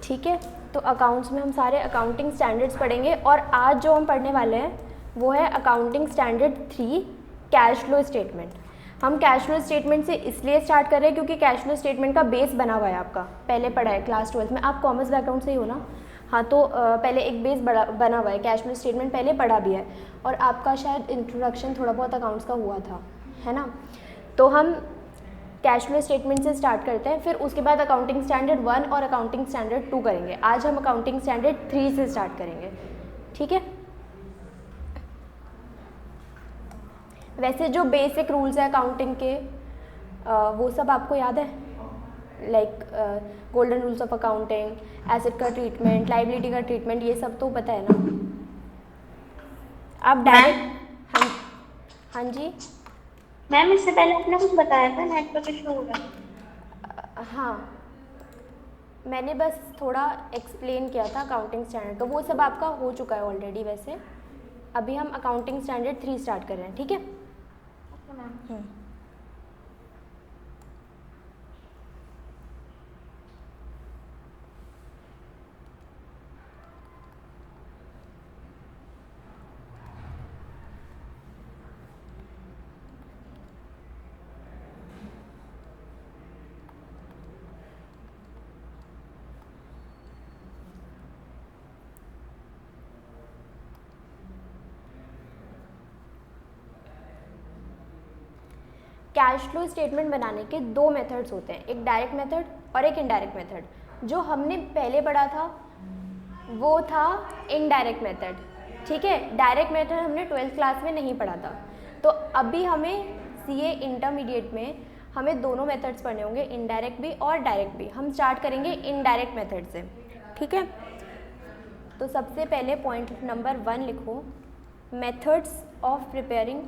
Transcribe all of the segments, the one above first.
ठीक है, तो अकाउंट्स में हम सारे अकाउंटिंग स्टैंडर्ड्स पढ़ेंगे और आज जो हम पढ़ने वाले हैं वो है accounting standard 3 cash flow statement. हम कैश फ्लो स्टेटमेंट से इसलिए स्टार्ट कर रहे हैं क्योंकि कैश फ्लो स्टेटमेंट का बेस बना हुआ है आपका, पहले पढ़ा है क्लास 12 में। आप कॉमर्स बैकग्राउंड से ही हो ना? हाँ, तो पहले एक बेस बना हुआ है, कैश फ्लो स्टेटमेंट पहले पढ़ा भी है और आपका शायद इंट्रोडक्शन थोड़ा बहुत अकाउंट्स का हुआ था, है ना? तो हम कैश फ्लो स्टेटमेंट से स्टार्ट करते हैं, फिर उसके बाद अकाउंटिंग स्टैंडर्ड 1 और अकाउंटिंग स्टैंडर्ड 2 करेंगे। आज हम अकाउंटिंग स्टैंडर्ड 3 से स्टार्ट करेंगे, ठीक है? वैसे जो बेसिक रूल्स है अकाउंटिंग के वो सब आपको याद है, like golden rules of accounting, asset का ट्रीटमेंट, लाइबिलिटी का ट्रीटमेंट, ये सब तो पता है ना? आप डायरेक्ट हाँ जी मैम, इससे पहले आपने कुछ बताया था, नेटवर्क इशू हो रहा है। हाँ, मैंने बस थोड़ा एक्सप्लेन किया था अकाउंटिंग स्टैंडर्ड, तो वो सब आपका हो चुका है ऑलरेडी। वैसे अभी हम अकाउंटिंग स्टैंडर्ड 3 स्टार्ट कर रहे हैं, ठीक है? Okay ma'am. Cash flow statement बनाने के 2 मेथड्स होते हैं, एक डायरेक्ट मेथड और एक इनडायरेक्ट मेथड। जो हमने पहले पढ़ा था वो था इनडायरेक्ट मेथड, ठीक है? डायरेक्ट मेथड हमने 12th क्लास में नहीं पढ़ा था, तो अभी हमें सीए इंटरमीडिएट में हमें दोनों मेथड्स पढ़ने होंगे, इनडायरेक्ट भी और डायरेक्ट भी। हम स्टार्ट करेंगे इनडायरेक्ट मेथड से, ठीक है? तो सबसे पहले पॉइंट नंबर 1 लिखो, मेथड्स ऑफ प्रिपेयरिंग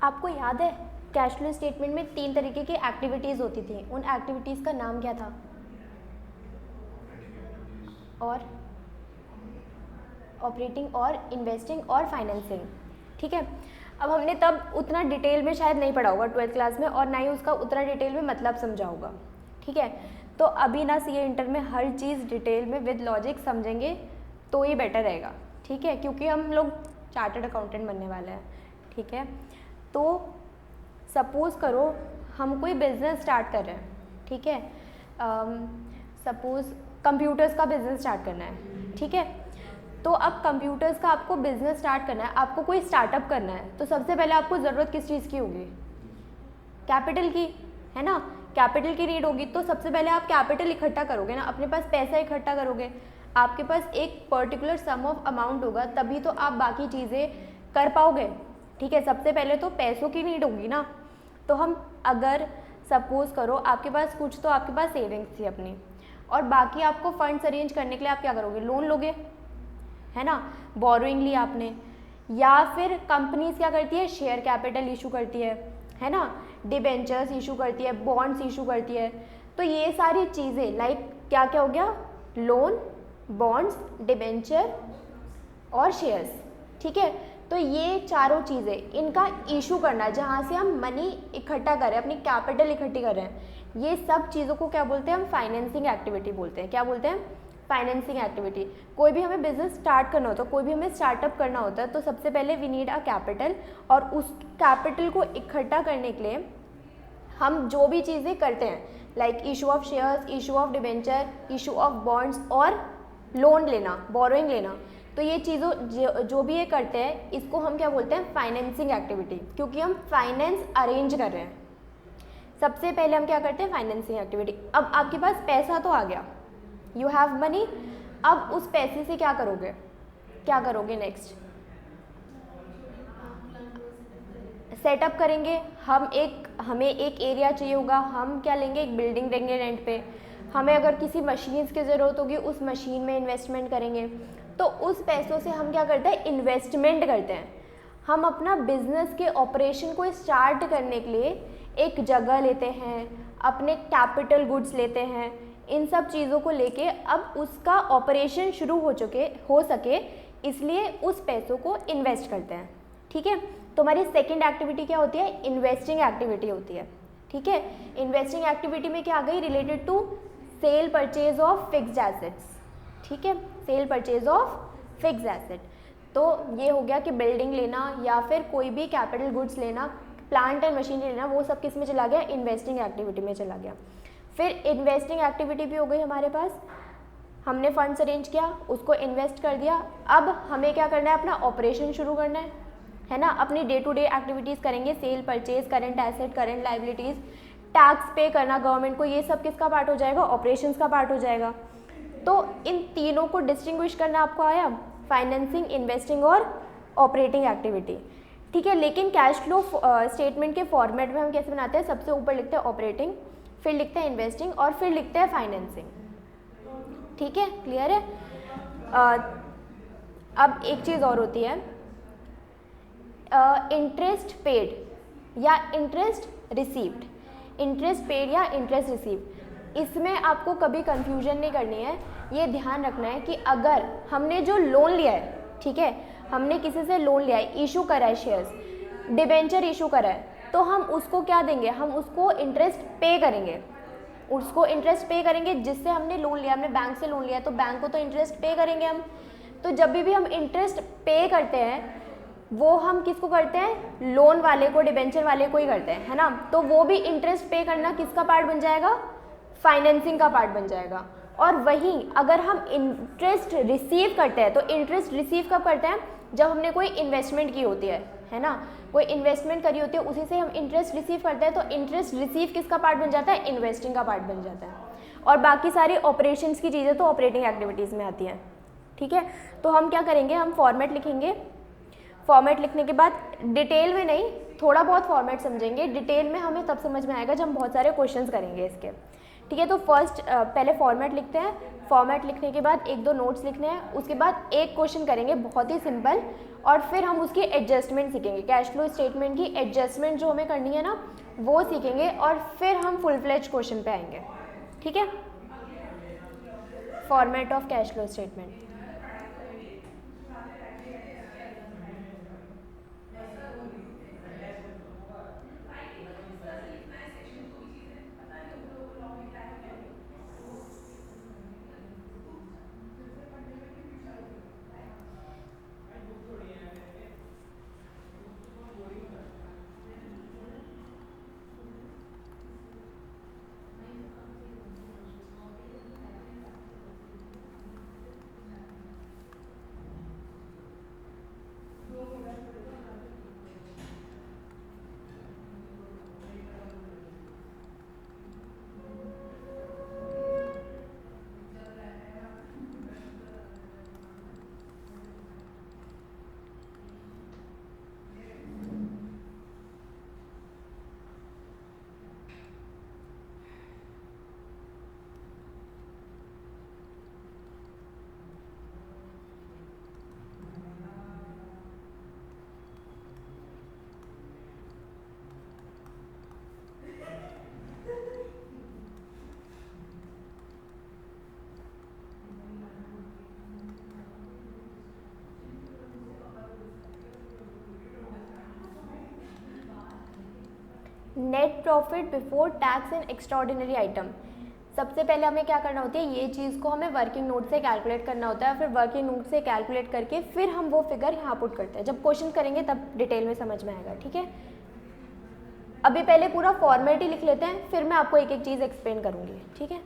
आपको याद है कैश फ्लो स्टेटमेंट में 3 तरीके की एक्टिविटीज़ होती थी, उन एक्टिविटीज़ का नाम क्या था? और ऑपरेटिंग और इन्वेस्टिंग और फाइनेंसिंग, ठीक है? अब हमने तब उतना डिटेल में शायद नहीं पढ़ा होगा 12th क्लास में, और ना ही उसका उतना डिटेल में मतलब समझा होगा, ठीक है? तो अभी ना सीए इंटर में हर चीज़ डिटेल में विद लॉजिक समझेंगे तो ही बेटर रहेगा, ठीक है? क्योंकि हम लोग चार्टर्ड अकाउंटेंट बनने वाले हैं, ठीक है? तो सपोज़ करो हम कोई बिज़नेस स्टार्ट कर रहे हैं, ठीक है? सपोज़ कंप्यूटर्स का बिज़नेस स्टार्ट करना है, ठीक है? तो अब कंप्यूटर्स का आपको बिज़नेस स्टार्ट करना है, आपको कोई स्टार्टअप करना है, तो सबसे पहले आपको ज़रूरत किस चीज़ की होगी? कैपिटल की, है ना? कैपिटल की नीड होगी, तो सबसे पहले आप कैपिटल इकट्ठा करोगे ना, अपने पास पैसा इकट्ठा करोगे, आपके पास एक पर्टिकुलर सम ऑफ अमाउंट होगा, तभी तो आप बाकी चीज़ें कर पाओगे, ठीक है? सबसे पहले तो पैसों की नीड होगी ना। तो हम अगर सपोज़ करो आपके पास कुछ तो आपके पास सेविंग्स थी अपनी, और बाकी आपको फंड्स अरेंज करने के लिए आप क्या करोगे? लोन लोगे, है ना? बोरोइंग ली आपने, या फिर कंपनीज क्या करती है? शेयर कैपिटल इशू करती है ना? डिबेंचर्स इशू करती है, बॉन्ड्स इशू करती है। तो ये सारी चीज़ें लाइक क्या क्या हो गया? लोन, बॉन्ड्स, डिबेंचर और शेयर्स, ठीक है? तो ये चारों चीज़ें, इनका इशू करना, जहाँ से हम मनी इकट्ठा कर रहे हैं, अपनी कैपिटल इकट्ठी कर रहे हैं, ये सब चीज़ों को क्या बोलते हैं हम? फाइनेंसिंग एक्टिविटी बोलते हैं। क्या बोलते हैं? Financing activity. कोई भी हमें बिजनेस स्टार्ट करना होता है, कोई भी हमें स्टार्टअप करना होता है, तो सबसे पहले वी नीड अ कैपिटल, और उस कैपिटल को इकट्ठा करने के लिए हम जो भी चीज़ें करते हैं, like issue of shares, issue of debenture, issue of bonds और लोन लेना, बोरोइंग लेना, तो ये चीज़ों जो भी ये करते हैं, इसको हम क्या बोलते हैं? फाइनेंसिंग एक्टिविटी, क्योंकि हम फाइनेंस अरेंज कर रहे हैं। सबसे पहले हम क्या करते हैं? Financing activity. अब आपके पास पैसा तो आ गया, यू हैव मनी, अब उस पैसे से क्या करोगे? क्या करोगे नेक्स्ट? सेटअप करेंगे। हमें एक एरिया चाहिए होगा, हम क्या लेंगे? एक बिल्डिंग लेंगे रेंट पे। हमें अगर किसी मशीन्स की ज़रूरत होगी, उस मशीन में इन्वेस्टमेंट करेंगे। तो उस पैसों से हम क्या करते हैं? इन्वेस्टमेंट करते हैं। हम अपना बिजनेस के ऑपरेशन को स्टार्ट करने के लिए एक जगह लेते हैं, अपने कैपिटल गुड्स लेते हैं, इन सब चीज़ों को लेके अब उसका ऑपरेशन शुरू हो सके, इसलिए उस पैसों को इन्वेस्ट करते हैं। ठीक है, तो हमारी सेकंड एक्टिविटी क्या होती है? इन्वेस्टिंग एक्टिविटी होती है। ठीक है, इन्वेस्टिंग एक्टिविटी में क्या आ गई? Related to sale purchase of fixed assets. ठीक है, sale purchase of fixed asset. तो ये हो गया कि बिल्डिंग लेना या फिर कोई भी कैपिटल गुड्स लेना, प्लांट एंड मशीनरी लेना, वो सब किस में चला गया? इन्वेस्टिंग एक्टिविटी में चला गया। फिर इन्वेस्टिंग एक्टिविटी भी हो गई हमारे पास, हमने फंड्स अरेंज किया, उसको इन्वेस्ट कर दिया। अब हमें क्या करना है? अपना ऑपरेशन शुरू करना है ना? अपनी डे टू डे एक्टिविटीज़ करेंगे, cell purchase, current asset, current liabilities, tax पे करना गवर्नमेंट को, ये सब किसका पार्ट हो जाएगा? ऑपरेशंस का पार्ट हो जाएगा। तो इन तीनों को डिस्टिंग्विश करना आपको आया, फाइनेंसिंग, इन्वेस्टिंग और ऑपरेटिंग एक्टिविटी। ठीक है, लेकिन कैश फ्लो स्टेटमेंट के फॉर्मेट में हम कैसे बनाते हैं? सबसे ऊपर लिखते हैं ऑपरेटिंग, फिर लिखते हैं इन्वेस्टिंग और फिर लिखते हैं फाइनेंसिंग। ठीक है, क्लियर है? अब एक चीज़ और होती है, इंटरेस्ट पेड या इंटरेस्ट रिसीव्ड। इंटरेस्ट पेड या इंटरेस्ट रिसीव्ड, इसमें आपको कभी कंफ्यूजन नहीं करनी है। ये ध्यान रखना है कि अगर हमने जो लोन लिया है, ठीक है, हमने किसी से लोन लिया है, इशू करा है शेयर्स, डिबेंचर इशू करा है, तो हम उसको क्या देंगे? हम उसको इंटरेस्ट पे करेंगे, उसको इंटरेस्ट पे करेंगे। जिससे हमने लोन लिया, हमने बैंक से लोन लिया, तो बैंक को तो इंटरेस्ट पे करेंगे हम। तो जब भी हम इंटरेस्ट पे करते हैं, वो हम किसको करते हैं? लोन वाले को, डिबेंचर वाले को ही करते हैं, है ना? तो वो भी इंटरेस्ट पे करना किसका पार्ट बन जाएगा? फाइनेंसिंग का पार्ट बन जाएगा। और वहीं अगर हम इंटरेस्ट रिसीव करते हैं, तो इंटरेस्ट रिसीव कब करते हैं? जब हमने कोई इन्वेस्टमेंट की होती है ना? कोई इन्वेस्टमेंट करी होती है, उसी से हम इंटरेस्ट रिसीव करते हैं। तो इंटरेस्ट रिसीव किसका पार्ट बन जाता है? इन्वेस्टिंग का पार्ट बन जाता है। और बाकी सारी ऑपरेशंस की चीज़ें तो ऑपरेटिंग एक्टिविटीज़ में आती हैं। ठीक है, तो हम क्या करेंगे? हम फॉर्मेट लिखेंगे। फॉर्मेट लिखने के बाद डिटेल में नहीं, थोड़ा बहुत फॉर्मेट समझेंगे, डिटेल में हमें तब समझ में आएगा जब हम बहुत सारे क्वेश्चंस करेंगे इसके। ठीक है, तो फर्स्ट पहले फॉर्मेट लिखते हैं। फॉर्मेट लिखने के बाद एक दो नोट्स लिखने हैं, उसके बाद एक क्वेश्चन करेंगे बहुत ही सिंपल, और फिर हम उसकी एडजस्टमेंट सीखेंगे। कैश फ्लो स्टेटमेंट की एडजस्टमेंट जो हमें करनी है ना, वो सीखेंगे, और फिर हम फुल फ्लेज क्वेश्चन पे आएंगे। ठीक है, format of cash flow statement. Net profit before tax and extraordinary item. सबसे पहले हमें क्या करना होती है, ये चीज़ को हमें वर्किंग नोट से कैलकुलेट करना होता है, फिर वर्किंग नोट से कैलकुलेट करके फिर हम वो फिगर यहाँ पुट करते हैं। जब क्वेश्चन करेंगे तब डिटेल में समझ में आएगा, ठीक है। अभी पहले पूरा फॉर्मेट ही लिख लेते हैं, फिर मैं आपको एक एक चीज़ एक्सप्लेन करूँगी, ठीक है।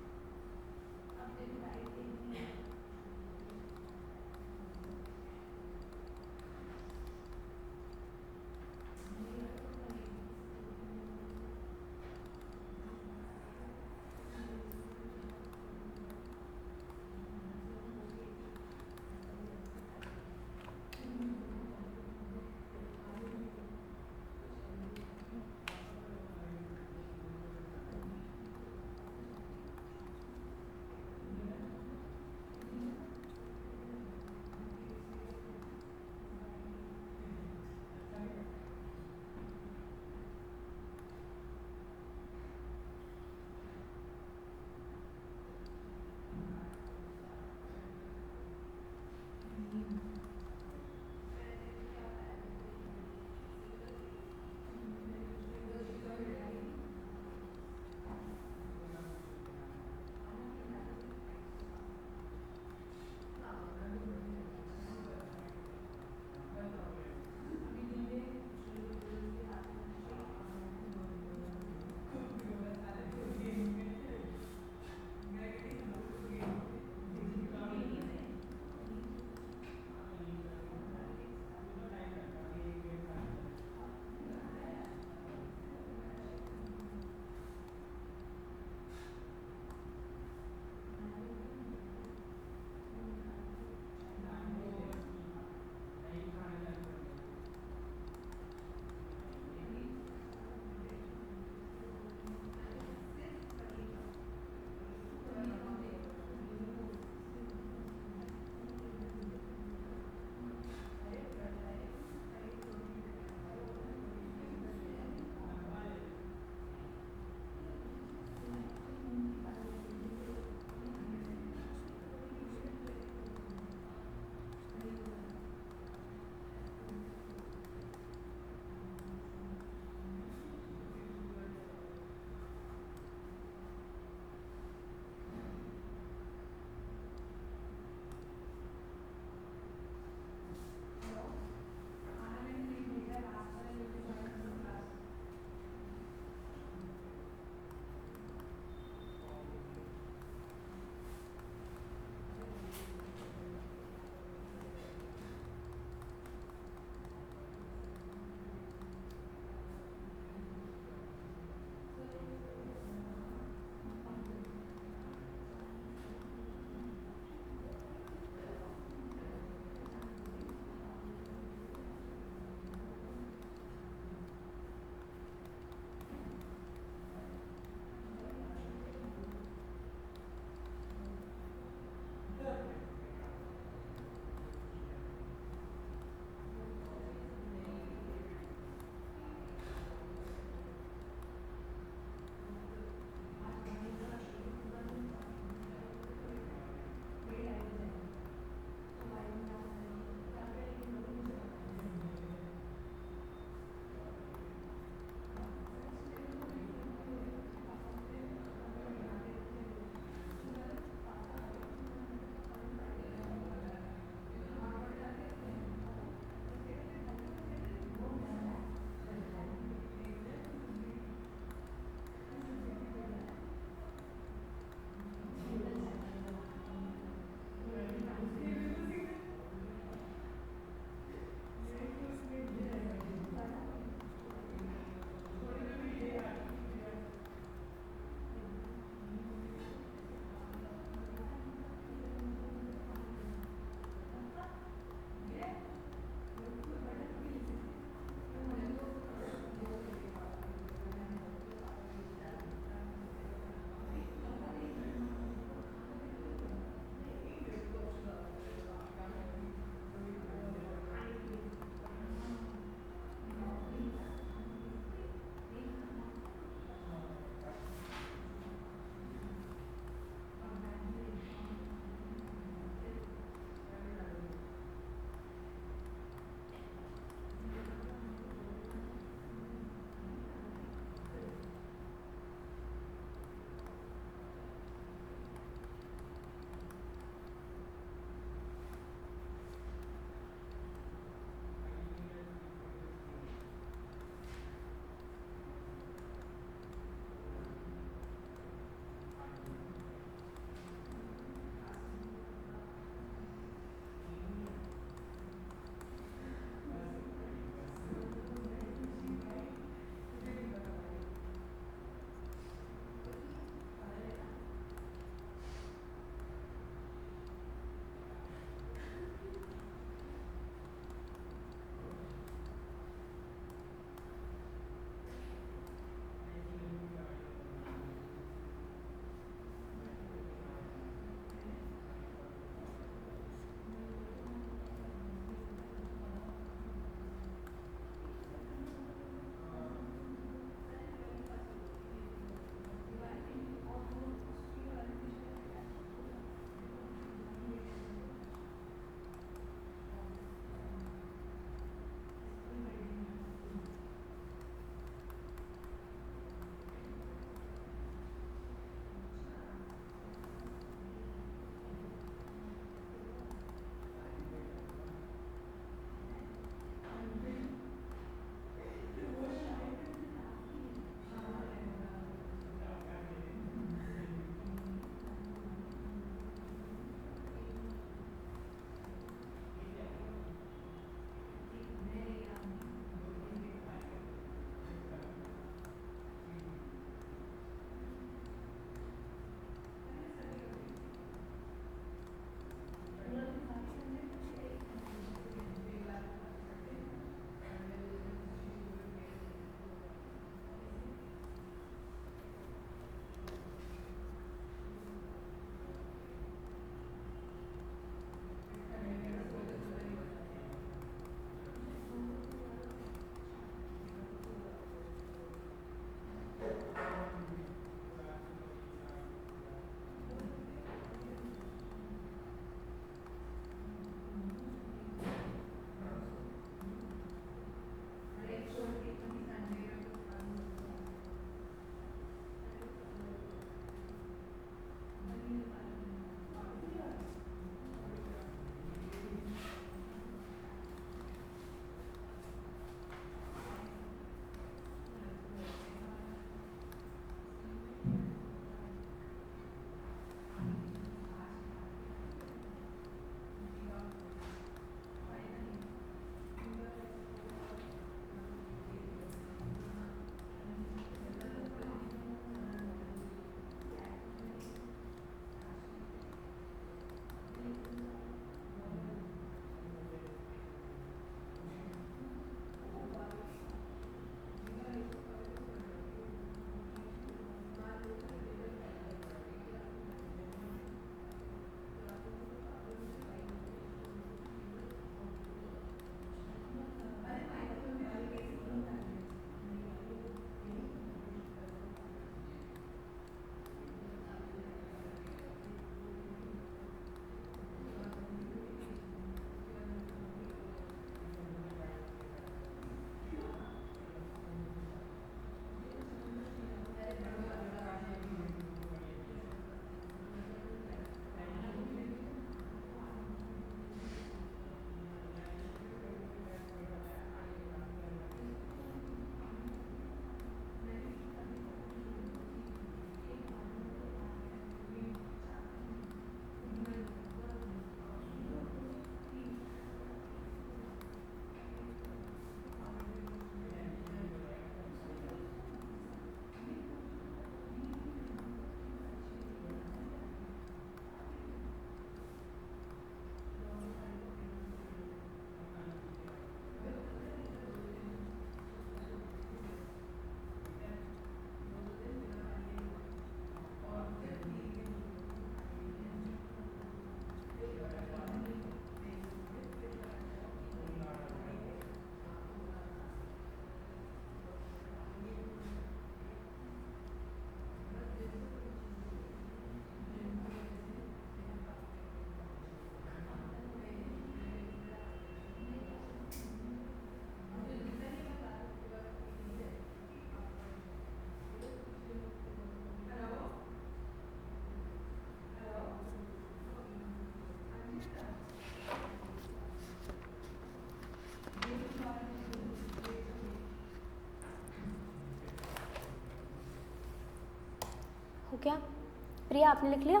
प्रिया आपने लिख लिया?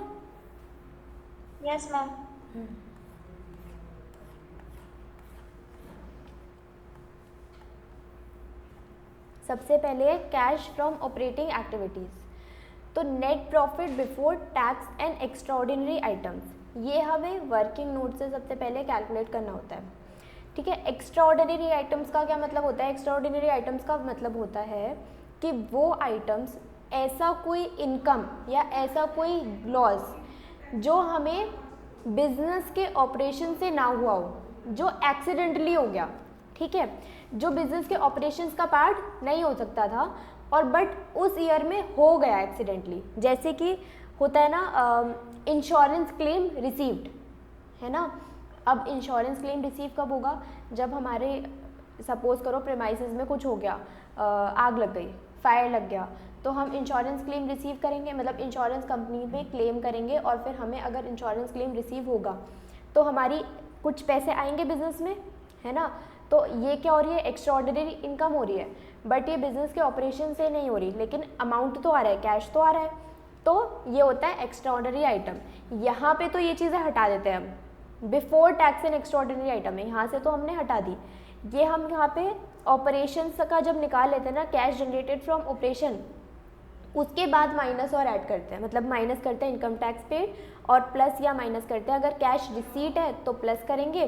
Yes ma'am. सबसे पहले है कैश फ्रॉम ऑपरेटिंग एक्टिविटीज़। तो net profit before tax and extraordinary items, ये हमें वर्किंग नोट से सबसे पहले कैलकुलेट करना होता है। ठीक है, एक्स्ट्राऑर्डिनरी आइटम्स का क्या मतलब होता है? एक्स्ट्राऑर्डिनरी आइटम्स का मतलब होता है कि वो आइटम्स, ऐसा कोई इनकम या ऐसा कोई लॉस जो हमें बिजनेस के ऑपरेशन से ना हुआ हो, जो एक्सीडेंटली हो गया। ठीक है, जो बिजनेस के ऑपरेशंस का पार्ट नहीं हो सकता था और बट उस ईयर में हो गया एक्सीडेंटली। जैसे कि होता है ना इंश्योरेंस क्लेम रिसीव्ड, है ना। अब इंश्योरेंस क्लेम रिसीव कब होगा? जब हमारे सपोज करो प्रेमाइसेस में कुछ हो गया, आग लग गई, फायर लग गया, तो हम इंश्योरेंस क्लेम रिसीव करेंगे, मतलब इंश्योरेंस कंपनी में क्लेम करेंगे और फिर हमें अगर इंश्योरेंस क्लेम रिसीव होगा तो हमारी कुछ पैसे आएंगे बिजनेस में, है ना। तो ये क्या हो रही है? एक्स्ट्राऑर्डिनरी इनकम हो रही है, बट ये बिजनेस के ऑपरेशन से नहीं हो रही, लेकिन अमाउंट तो आ रहा है, कैश तो आ रहा है, तो ये होता है एक्स्ट्राऑर्डिनरी आइटम। यहाँ पे तो ये चीज़ें हटा देते हैं हम, before tax and extraordinary item है, यहाँ से तो हमने हटा दी। ये हम यहाँ पे ऑपरेशन का जब निकाल लेते हैं ना, कैश जनरेटेड फ्रॉम ऑपरेशन, उसके बाद माइनस और ऐड करते हैं, मतलब माइनस करते हैं इनकम टैक्स पेड और प्लस या माइनस करते हैं। अगर कैश रिसीट है तो प्लस करेंगे,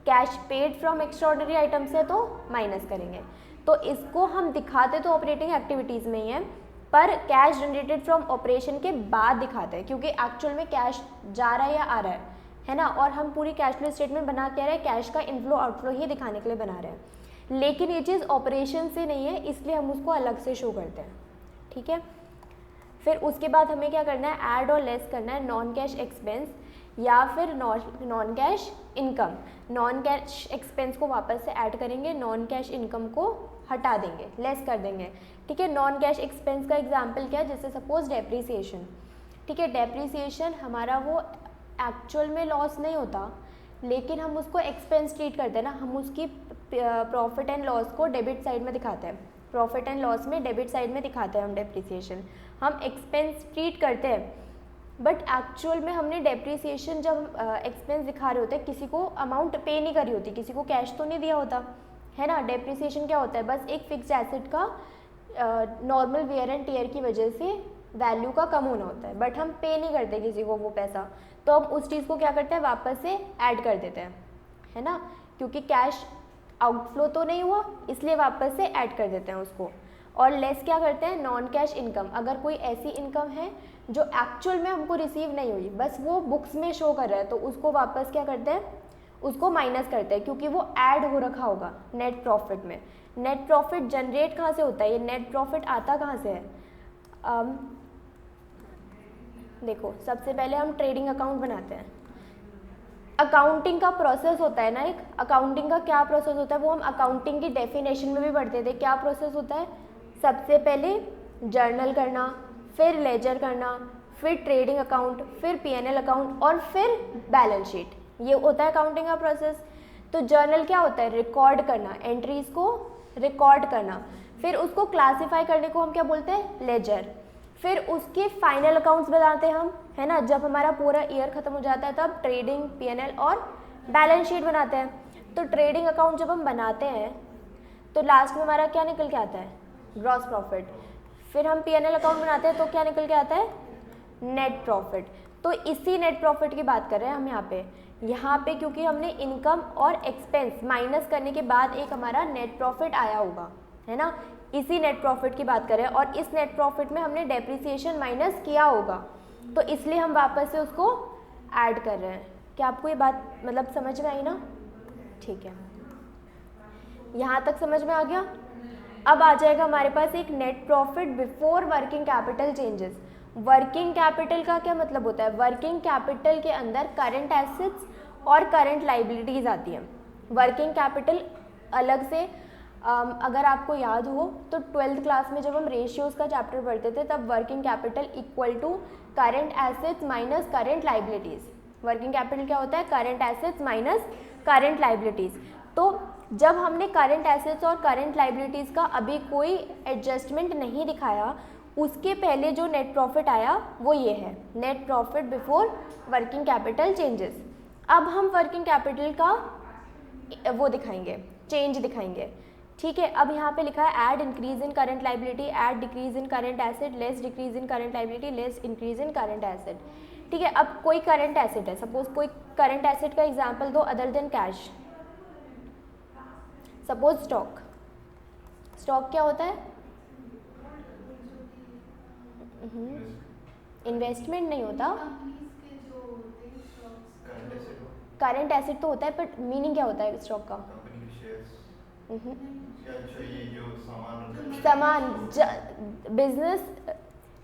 cash paid from extraordinary items है तो माइनस करेंगे। तो इसको हम दिखाते तो ऑपरेटिंग एक्टिविटीज़ में ही है, पर कैश जनरेटेड फ्रॉम ऑपरेशन के बाद दिखाते हैं, क्योंकि एक्चुअल में कैश जा रहा है या आ रहा है ना। और हम पूरी कैश फ्लो स्टेटमेंट बना के रहे हैं, कैश का इनफ्लो आउटफ्लो ही दिखाने के लिए बना रहे हैं, लेकिन ये चीज़ ऑपरेशन से नहीं है, इसलिए हम उसको अलग से शो करते हैं। ठीक है, फिर उसके बाद हमें क्या करना है? ऐड और लेस करना है नॉन कैश एक्सपेंस या फिर non cash income. Non cash expense को वापस से ऐड करेंगे, नॉन कैश इनकम को हटा देंगे, लेस कर देंगे। ठीक है, नॉन कैश एक्सपेंस का एग्जांपल क्या है? जैसे सपोज डेप्रीसिएशन। ठीक है, डेप्रीसिएशन हमारा वो एक्चुअल में लॉस नहीं होता, लेकिन हम उसको एक्सपेंस ट्रीट करते हैं ना, हम उसकी प्रॉफिट एंड लॉस को डेबिट साइड में दिखाते हैं, प्रॉफिट एंड लॉस में डेबिट साइड में दिखाते हैं हम डेप्रीसिएशन, हम एक्सपेंस ट्रीट करते हैं। बट एक्चुअल में हमने डेप्रीसिएशन जब एक्सपेंस दिखा रहे होते हैं, किसी को अमाउंट पे नहीं करी होती, किसी को कैश तो नहीं दिया होता, है ना। डेप्रीसिएशन क्या होता है? बस एक फिक्स एसेट का नॉर्मल वेयर एंड टीयर की वजह से वैल्यू का कम होना होता है, बट हम पे नहीं करते किसी को वो पैसा, तो हम उस चीज़ को क्या करते हैं? वापस से ऐड कर देते हैं, है ना, क्योंकि कैश आउटफ्लो तो नहीं हुआ, इसलिए वापस से ऐड कर देते हैं उसको। और लेस क्या करते हैं? Non cash income. अगर कोई ऐसी इनकम है जो एक्चुअल में हमको रिसीव नहीं हुई, बस वो बुक्स में शो कर रहा है, तो उसको वापस क्या करते हैं? उसको माइनस करते हैं, क्योंकि वो ऐड हो रखा होगा नेट प्रॉफिट में। नेट प्रॉफिट जनरेट कहाँ से होता है? ये नेट प्रॉफिट आता कहाँ से है? देखो, सबसे पहले हम ट्रेडिंग अकाउंट बनाते हैं। अकाउंटिंग का प्रोसेस होता है ना, एक अकाउंटिंग का क्या प्रोसेस होता है वो हम अकाउंटिंग की डेफिनेशन में भी पढ़ते थे। क्या प्रोसेस होता है? सबसे पहले जर्नल करना, फिर लेजर करना, फिर ट्रेडिंग अकाउंट, फिर पीएनएल अकाउंट और फिर बैलेंस शीट, ये होता है अकाउंटिंग का प्रोसेस। तो जर्नल क्या होता है? रिकॉर्ड करना, एंट्रीज को रिकॉर्ड करना, फिर उसको क्लासीफाई करने को हम क्या बोलते हैं? लेजर। फिर उसके फाइनल अकाउंट्स बनाते हैं हम, है ना, जब हमारा पूरा ईयर खत्म हो जाता है तब ट्रेडिंग, पीएनएल और बैलेंस शीट बनाते हैं। तो ट्रेडिंग अकाउंट जब हम बनाते हैं तो लास्ट में हमारा क्या निकल के आता है? Gross profit. फिर हम पीएनएल अकाउंट बनाते हैं तो क्या निकल के आता है? Net profit. तो इसी नेट प्रॉफिट की बात कर रहे हैं हम यहाँ पे क्योंकि हमने इनकम और एक्सपेंस माइनस करने के बाद एक हमारा नेट प्रॉफिट आया होगा, है ना, इसी नेट प्रॉफिट की बात कर रहे हैं। और इस नेट प्रॉफिट में हमने डेप्रिसिएशन माइनस किया होगा, तो इसलिए हम वापस से उसको ऐड कर रहे हैं। क्या आपको ये बात मतलब समझ में आई ना? ठीक है, यहाँ तक समझ में आ गया। अब आ जाएगा हमारे पास एक net profit before working capital changes. Working capital का क्या मतलब होता है? वर्किंग कैपिटल के अंदर करंट एसेट्स और करंट लाइबिलिटीज़ आती हैं। वर्किंग कैपिटल अलग से अगर आपको याद हो तो 12th क्लास में जब हम रेशियोज़ का चैप्टर पढ़ते थे तब working capital equal to current assets minus current liabilities. Working capital क्या होता है? Current assets minus current liabilities. तो जब हमने करंट एसेट्स और करंट लाइबिलिटीज़ का अभी कोई एडजस्टमेंट नहीं दिखाया, उसके पहले जो नेट प्रॉफिट आया वो ये है, net profit before working capital changes. अब हम वर्किंग कैपिटल का वो दिखाएंगे, चेंज दिखाएंगे, ठीक है। अब यहाँ पे लिखा है add increase in current liability, add decrease in current asset, less decrease in current liability, less increase in current asset, ठीक है। अब कोई करंट एसेट है, सपोज कोई करंट एसेट का एग्जांपल दो other than cash, suppose stock. Stock क्या होता है? इन्वेस्टमेंट नहीं होता, करंट एसेट तो होता है, बट मीनिंग क्या होता है स्टॉक का? सामान, बिजनेस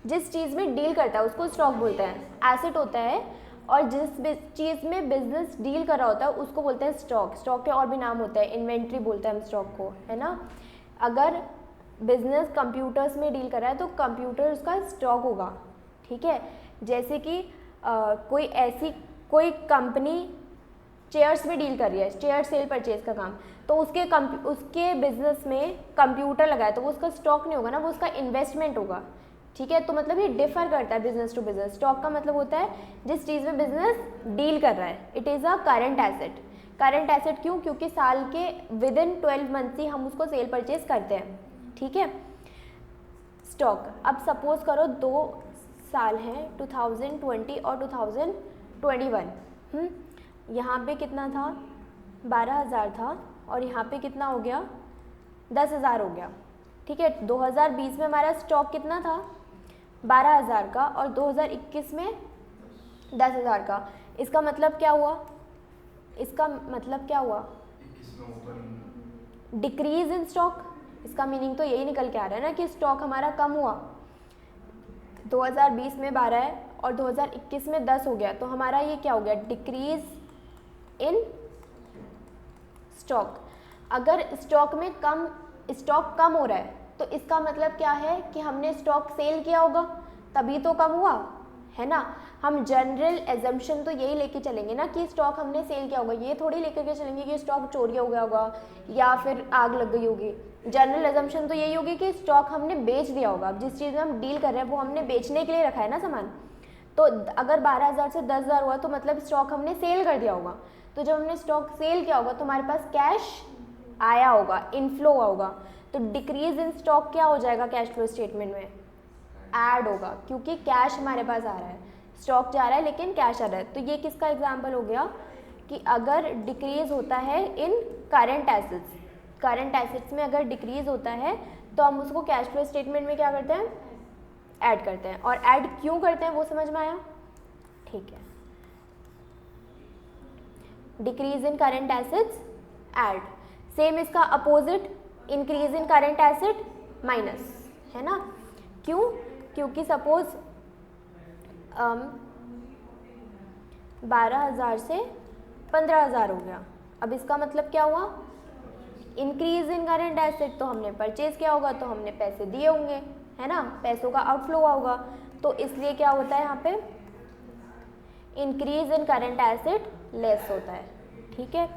जिस चीज़ में डील करता है उसको स्टॉक बोलते हैं, एसेट होता है। और जिस चीज़ में बिजनेस डील कर रहा होता है उसको बोलते हैं स्टॉक। स्टॉक के और भी नाम होते हैं, इन्वेंट्री बोलते हैं हम स्टॉक को, है ना। अगर बिजनेस कंप्यूटर्स में डील कर रहा है तो कंप्यूटर उसका स्टॉक होगा, ठीक है। जैसे कि कोई कंपनी चेयर्स में डील कर रही है, चेयर सेल परचेज का काम, तो उसके बिजनेस में कंप्यूटर लगा है तो वो उसका स्टॉक नहीं होगा ना, वो उसका इन्वेस्टमेंट होगा, ठीक है। तो मतलब ये डिफर करता है बिजनेस टू बिजनेस। स्टॉक का मतलब होता है जिस चीज़ में बिजनेस डील कर रहा है, it is a current asset. Current asset क्यों? क्योंकि साल के विद इन 12 मंथ ही हम उसको सेल परचेज करते हैं, ठीक है। स्टॉक, अब सपोज करो 2 साल हैं, 2020 और 2021। यहाँ पे कितना था? 12,000 था, और यहाँ पे कितना हो गया? 10,000 हो गया, ठीक है। 2020 में हमारा स्टॉक कितना था? 12,000 का, और 2021 में 10,000 का। इसका मतलब क्या हुआ? इसका मतलब क्या हुआ? Decrease in stock. इसका मीनिंग तो यही निकल के आ रहा है ना कि स्टॉक हमारा कम हुआ। 2020 में 12 है और 2021 में 10 हो गया, तो हमारा ये क्या हो गया? Decrease in stock. अगर स्टॉक कम हो रहा है तो इसका मतलब क्या है कि हमने स्टॉक सेल किया होगा, तभी तो कम हुआ, है ना। हम जनरल एजम्पशन तो यही लेके चलेंगे ना कि स्टॉक हमने सेल किया होगा, ये थोड़ी लेकर के चलेंगे कि स्टॉक चोरी हो गया होगा या फिर आग लग गई होगी। जनरल एजम्पशन तो यही होगी कि स्टॉक हमने बेच दिया होगा। जिस चीज़ में हम डील कर रहे हैं वो हमने बेचने के लिए रखा है ना सामान। तो अगर 12,000 से 10,000 हुआ तो मतलब स्टॉक हमने सेल कर दिया होगा। तो जब हमने स्टॉक सेल किया होगा तो हमारे पास कैश आया होगा, इनफ्लो होगा। तो डिक्रीज इन स्टॉक क्या हो जाएगा कैश फ्लो स्टेटमेंट में? ऐड होगा, क्योंकि कैश हमारे पास आ रहा है, स्टॉक जा रहा है लेकिन कैश आ रहा है। तो ये किसका एग्जाम्पल हो गया कि अगर डिक्रीज होता है इन करंट एसेट्स, करंट एसेट्स में अगर डिक्रीज होता है तो हम उसको कैश फ्लो स्टेटमेंट में क्या करते हैं? ऐड करते हैं। और ऐड क्यों करते हैं वो समझ में आया? ठीक है। Decrease in current assets, add. Same इसका opposite, increase in current asset, minus, है ना। क्यों? क्योंकि सपोज 12,000 से 15,000 हो गया। अब इसका मतलब क्या हुआ? इंक्रीज इन करंट एसेट, तो हमने परचेज किया होगा तो हमने पैसे दिए होंगे, है ना, पैसों का आउटफ्लो हुआ होगा। तो इसलिए क्या होता है यहाँ पे? Increase in current asset less होता है, ठीक है।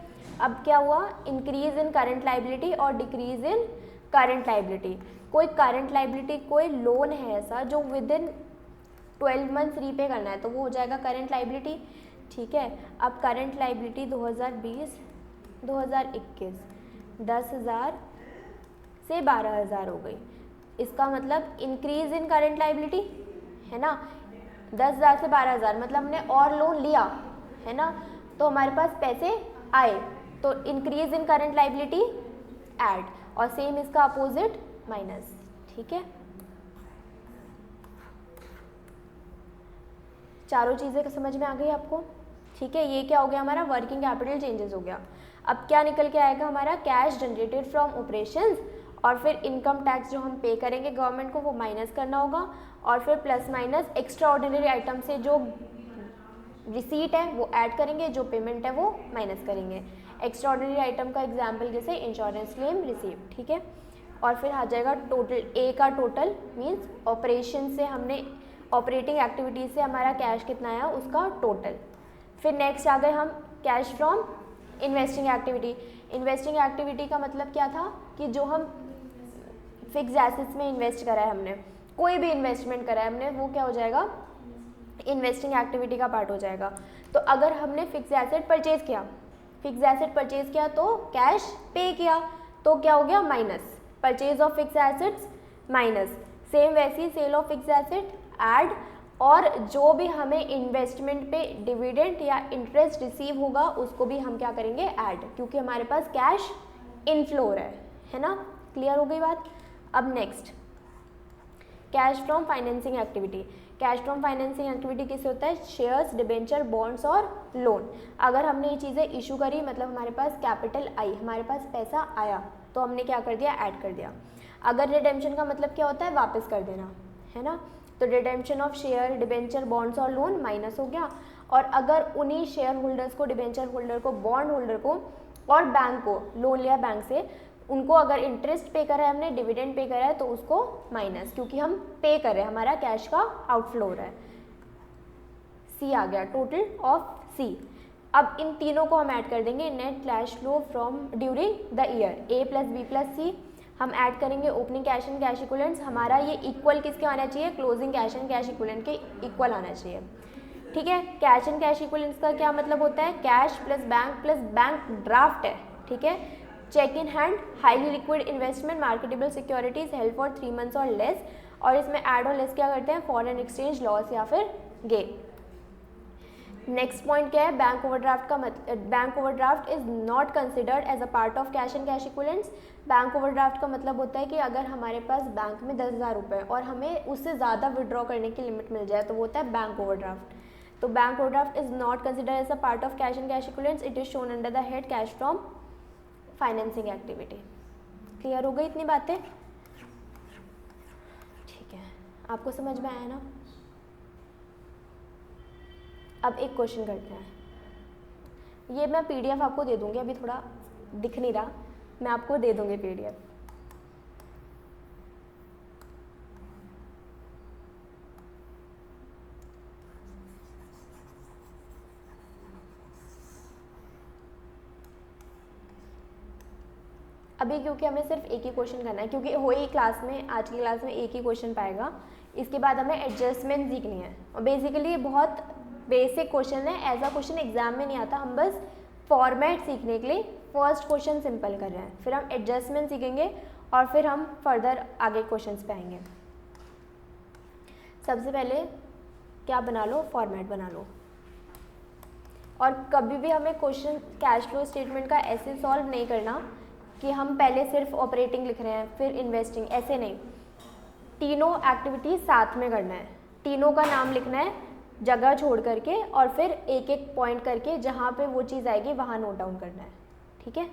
अब क्या हुआ? इंक्रीज इन करंट लाइबिलिटी और डिक्रीज इन करंट लाइबिलिटी। कोई करंट लाइबिलिटी, कोई लोन है ऐसा जो विद इन 12 मंथ्स रीपे करना है तो वो हो जाएगा करंट लाइबिलिटी, ठीक है। अब करंट लाइबिलिटी 2020 2021 10,000 से 12,000 हो गई। इसका मतलब इंक्रीज इन करंट लाइबिलिटी, है ना। 10,000 से 12,000 मतलब हमने और लोन लिया, है ना, तो हमारे पास पैसे आए, तो increase in current liability, add. और सेम इसका अपोजिट, माइनस, ठीक है। चारों चीज़ें समझ में आ गई आपको? ठीक है। ये क्या हो गया? हमारा वर्किंग कैपिटल चेंजेस हो गया। अब क्या निकल के आएगा? हमारा कैश जनरेटेड फ्रॉम ऑपरेशंस, और फिर इनकम टैक्स जो हम पे करेंगे गवर्नमेंट को वो माइनस करना होगा, और फिर plus minus extra ordinary item से जो रिसीट है वो ऐड करेंगे, जो पेमेंट है वो माइनस करेंगे। एक्स्ट्रा ऑर्डिनरी आइटम का एग्जाम्पल जैसे इंश्योरेंस क्लेम रिसीव, ठीक है। और फिर आ जाएगा टोटल, ए का टोटल मीन्स ऑपरेशन से हमने, ऑपरेटिंग एक्टिविटीज से हमारा कैश कितना आया उसका टोटल। फिर नेक्स्ट आ गए हम cash from investing activity. Investing activity का मतलब क्या था कि जो हम फिक्स एसेट्स में इन्वेस्ट करा है हमने, कोई भी इन्वेस्टमेंट करा है हमने, वो क्या हो जाएगा, इन्वेस्टिंग एक्टिविटी का पार्ट हो जाएगा। तो अगर हमने फिक्स एसेट परचेज किया, फिक्स एसेट परचेज किया तो कैश पे किया, तो क्या हो गया, minus, purchase of fix assets minus, same वैसी sale of fix asset add, और जो भी हमें इन्वेस्टमेंट पे डिविडेंड या इंटरेस्ट रिसीव होगा उसको भी हम क्या करेंगे, ऐड, क्योंकि हमारे पास कैश इनफ्लो है ना। क्लियर हो गई बात। अब next, cash from financing activity. Cash from financing activity किससे होता है, शेयर्स, डिबेंचर, बॉन्ड्स और लोन। अगर हमने ये चीज़ें इशू करी, मतलब हमारे पास कैपिटल आई, हमारे पास पैसा आया, तो हमने क्या कर दिया, ऐड कर दिया। अगर रिडेम्पशन का मतलब क्या होता है, वापस कर देना, है ना, तो redemption of share, debenture, bonds और लोन माइनस हो गया। और अगर उन्हीं शेयर होल्डर्स को, डिबेंचर होल्डर को, बॉन्ड होल्डर को और बैंक को, लोन लिया बैंक से, उनको अगर इंटरेस्ट पे करा है हमने, डिविडेंड पे करा है, तो उसको माइनस, क्योंकि हम पे कर रहे हैं, हमारा कैश का आउटफ्लो हो रहा है। सी आ गया, टोटल ऑफ सी। अब इन तीनों को हम ऐड कर देंगे, net cash flow from during the year, A plus B plus C. हम ऐड करेंगे opening cash and cash equivalents, हमारा ये इक्वल किसके आना चाहिए, closing cash and cash equivalent के इक्वल आना चाहिए। ठीक है, कैश एंड कैश इक्विवेलेंट्स का क्या मतलब होता है, कैश प्लस बैंक ड्राफ्ट है। ठीक है, cheque in hand, highly liquid investment, marketable securities held for 3 months और लेस, और इसमें ऐड और लेस क्या करते हैं, फॉरेन एक्सचेंज लॉस या फिर गेन। नेक्स्ट पॉइंट क्या है, बैंक ओवरड्राफ्ट का bank overdraft is not considered as a part of cash and cash equivalents. Bank overdraft का मतलब होता है कि अगर हमारे पास बैंक में 10,000 रुपये और हमें उससे ज़्यादा विड्रॉ करने की लिमिट मिल जाए, तो वो होता है बैंक ओवरड्राफ्ट। तो bank overdraft is not considered as a part of cash and cash equivalents, it is shown under the head cash from financing activity. Clear हो गई इतनी बातें, ठीक है, आपको समझ में आया ना। अब एक क्वेश्चन करते हैं, ये मैं पीडीएफ आपको दे दूंगी, अभी थोड़ा दिख नहीं रहा, मैं आपको दे दूंगी पीडीएफ। अभी क्योंकि हमें सिर्फ एक ही क्वेश्चन करना है, क्योंकि हो ही क्लास में, आज की क्लास में एक ही क्वेश्चन पाएगा, इसके बाद हमें एडजस्टमेंट सीखनी है। और बेसिकली ये बहुत बेसिक क्वेश्चन है, एज अ क्वेश्चन एग्जाम में नहीं आता, हम बस फॉर्मेट सीखने के लिए फर्स्ट क्वेश्चन सिंपल कर रहे हैं, फिर हम एडजस्टमेंट सीखेंगे और फिर हम फर्दर आगे क्वेश्चंस पे आएंगे। सबसे पहले क्या बना लो, फॉर्मेट बना लो। और कभी भी हमें क्वेश्चन कैश फ्लो स्टेटमेंट का ऐसे सॉल्व नहीं करना कि हम पहले सिर्फ ऑपरेटिंग लिख रहे हैं फिर इन्वेस्टिंग, ऐसे नहीं, तीनों एक्टिविटीज साथ में करना है, तीनों का नाम लिखना है जगह छोड़ करके, और फिर एक एक पॉइंट करके जहाँ पे वो चीज़ आएगी वहाँ नोट डाउन करना है। ठीक है,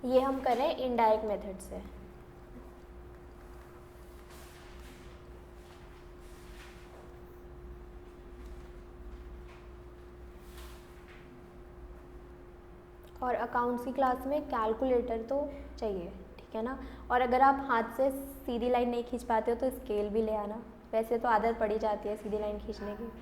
ये हम करें इनडायरेक्ट मेथड से। और अकाउंट्स की क्लास में कैलकुलेटर तो चाहिए, ठीक है ना। और अगर आप हाथ से सीधी लाइन नहीं खींच पाते हो तो स्केल भी ले आना, वैसे तो आदत पड़ी जाती है सीधी लाइन खींचने की।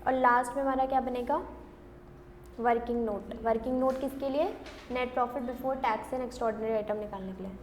और लास्ट में हमारा क्या बनेगा, वर्किंग नोट। वर्किंग नोट किसके लिए, net profit before tax and extraordinary item निकालने के लिए।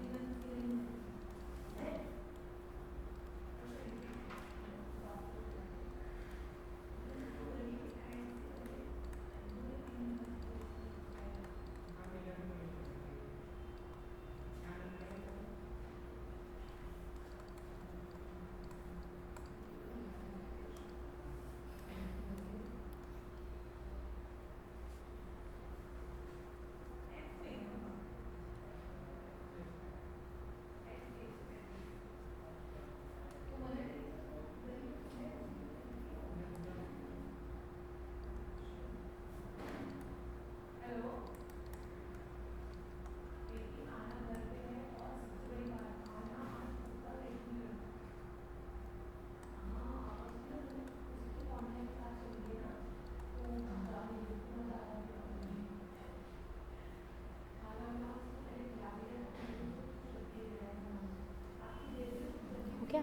ओके,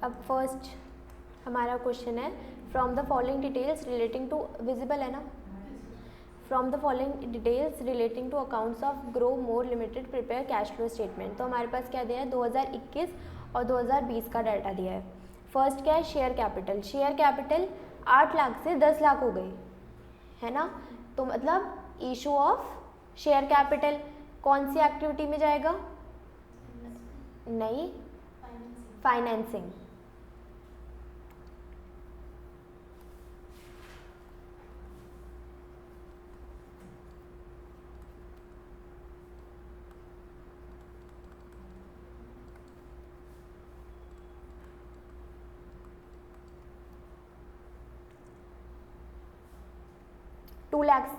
अब फर्स्ट हमारा क्वेश्चन है, from the following details relating to, visible है ना, from the following details relating to accounts of Grow More Limited prepare cash flow statement. तो हमारे पास क्या दिया है, 2021 और 2020 का डाटा दिया है। फर्स्ट क्या है, share capital. Share capital 8 lakh से 10 लाख हो गई है ना, तो मतलब इशू ऑफ शेयर कैपिटल कौन सी एक्टिविटी में जाएगा, नहीं, फाइनेंसिंग। टू लैक्स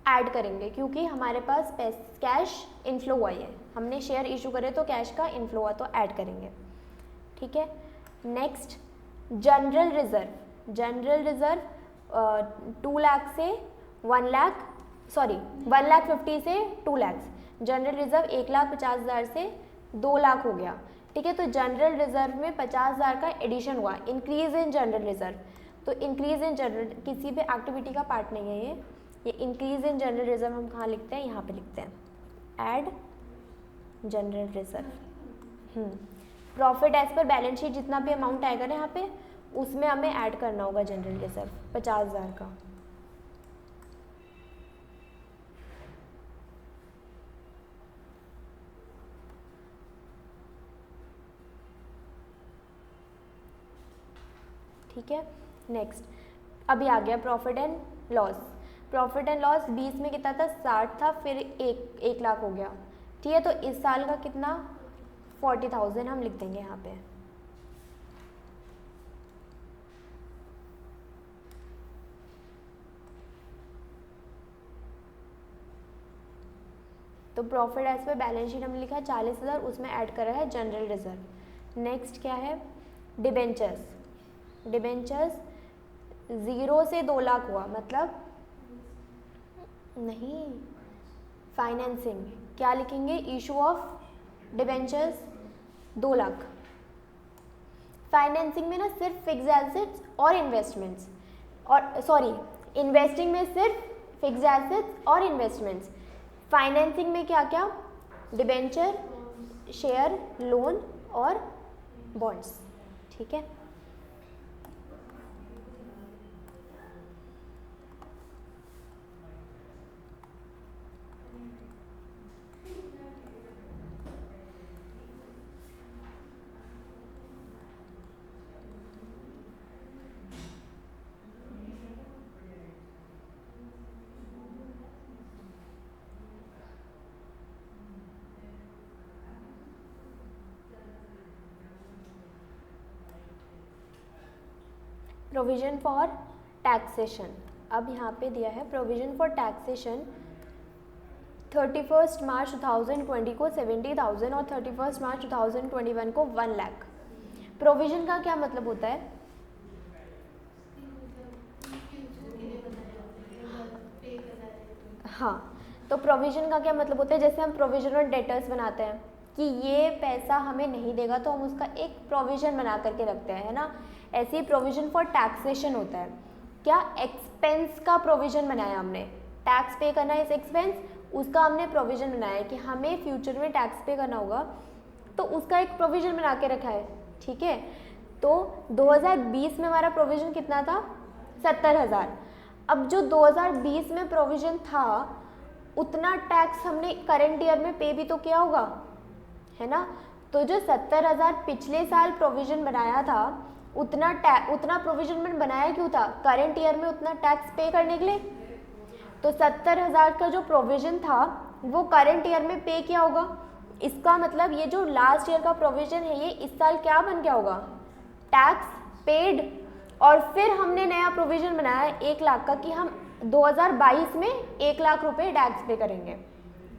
ऐड करेंगे क्योंकि हमारे पास कैश इनफ्लो हुआ है, हमने शेयर इशू करे तो कैश का इनफ्लो हुआ, तो ऐड करेंगे। ठीक है, next general reserve. General reserve 2 lakh से 1 लाख, सॉरी 1,50,000 से 2 लाख। जनरल रिजर्व 1,50,000 से 2 लाख हो गया। ठीक है, तो जनरल रिजर्व में 50,000 का एडिशन हुआ, इंक्रीज इन जनरल रिजर्व। तो इंक्रीज इन जनरल किसी भी एक्टिविटी का पार्ट नहीं है ये इंक्रीज इन जनरल रिजर्व हम कहाँ लिखते हैं, यहाँ पे लिखते हैं, add general reserve. Profit as per balance sheet जितना भी अमाउंट आएगा ना यहाँ पे, उसमें हमें ऐड करना होगा जनरल रिजर्व 50,000 का। ठीक है, नेक्स्ट अभी आ गया profit and loss. Profit and loss 20 में कितना था, 60 था, फिर 1 लाख हो गया। ठीक है, तो इस साल का कितना, 40,000 हम लिख देंगे यहाँ पे। तो profit as per balance sheet हमने लिखा 40,000, उसमें ऐड करा है जनरल रिजर्व। नेक्स्ट क्या है, डिबेंचर्स। डिबेंचर्स 0 से 2 लाख हुआ, मतलब नहीं, फाइनेंसिंग क्या लिखेंगे, issue of debentures 2 lakh. Financing में ना सिर्फ फिक्स एसेट्स और इन्वेस्टमेंट्स, और सॉरी इन्वेस्टिंग में सिर्फ फिक्स एसेट्स और इन्वेस्टमेंट्स। फाइनेंसिंग में क्या क्या, डिबेंचर, शेयर, लोन और बॉन्ड्स। ठीक है, प्रोविजन फॉर टैक्सेशन। अब यहाँ पे दिया है प्रोविजन फॉर टैक्सेशन 31 मार्च 2020 को 70,000 और 31 मार्च 2021 को 1 लाख। प्रोविजन का क्या मतलब होता है, हाँ, तो प्रोविजन का क्या मतलब होता है, जैसे हम प्रोविजनल डेटर्स बनाते हैं, कि ये पैसा हमें नहीं देगा तो हम उसका एक प्रोविज़न बना करके रखते हैं, है ना। ऐसे ही प्रोविज़न फॉर टैक्सेशन होता है। क्या एक्सपेंस का प्रोविज़न बनाया हमने, टैक्स पे करना इस एक्सपेंस, उसका हमने प्रोविज़न बनाया है कि हमें फ्यूचर में टैक्स पे करना होगा, तो उसका एक प्रोविज़न बना के रखा है, ठीक है। तो 2020 में हमारा प्रोविज़न कितना था, 70,000। अब जो 2020 में प्रोविज़न था उतना टैक्स हमने करंट ईयर में पे भी तो किया होगा, है ना। तो जो 70,000 पिछले साल प्रोविज़न बनाया था उतना प्रोविज़न मैंने बनाया क्यों था, करंट ईयर में उतना टैक्स पे करने के लिए। तो 70,000 का जो प्रोविज़न था वो करंट ईयर में पे किया होगा। इसका मतलब ये जो लास्ट ईयर का प्रोविज़न है ये इस साल क्या बन गया होगा, टैक्स पेड। और फिर हमने नया प्रोविज़न बनाया 1 लाख का कि हम 2022 में 1 लाख रुपए टैक्स पे करेंगे।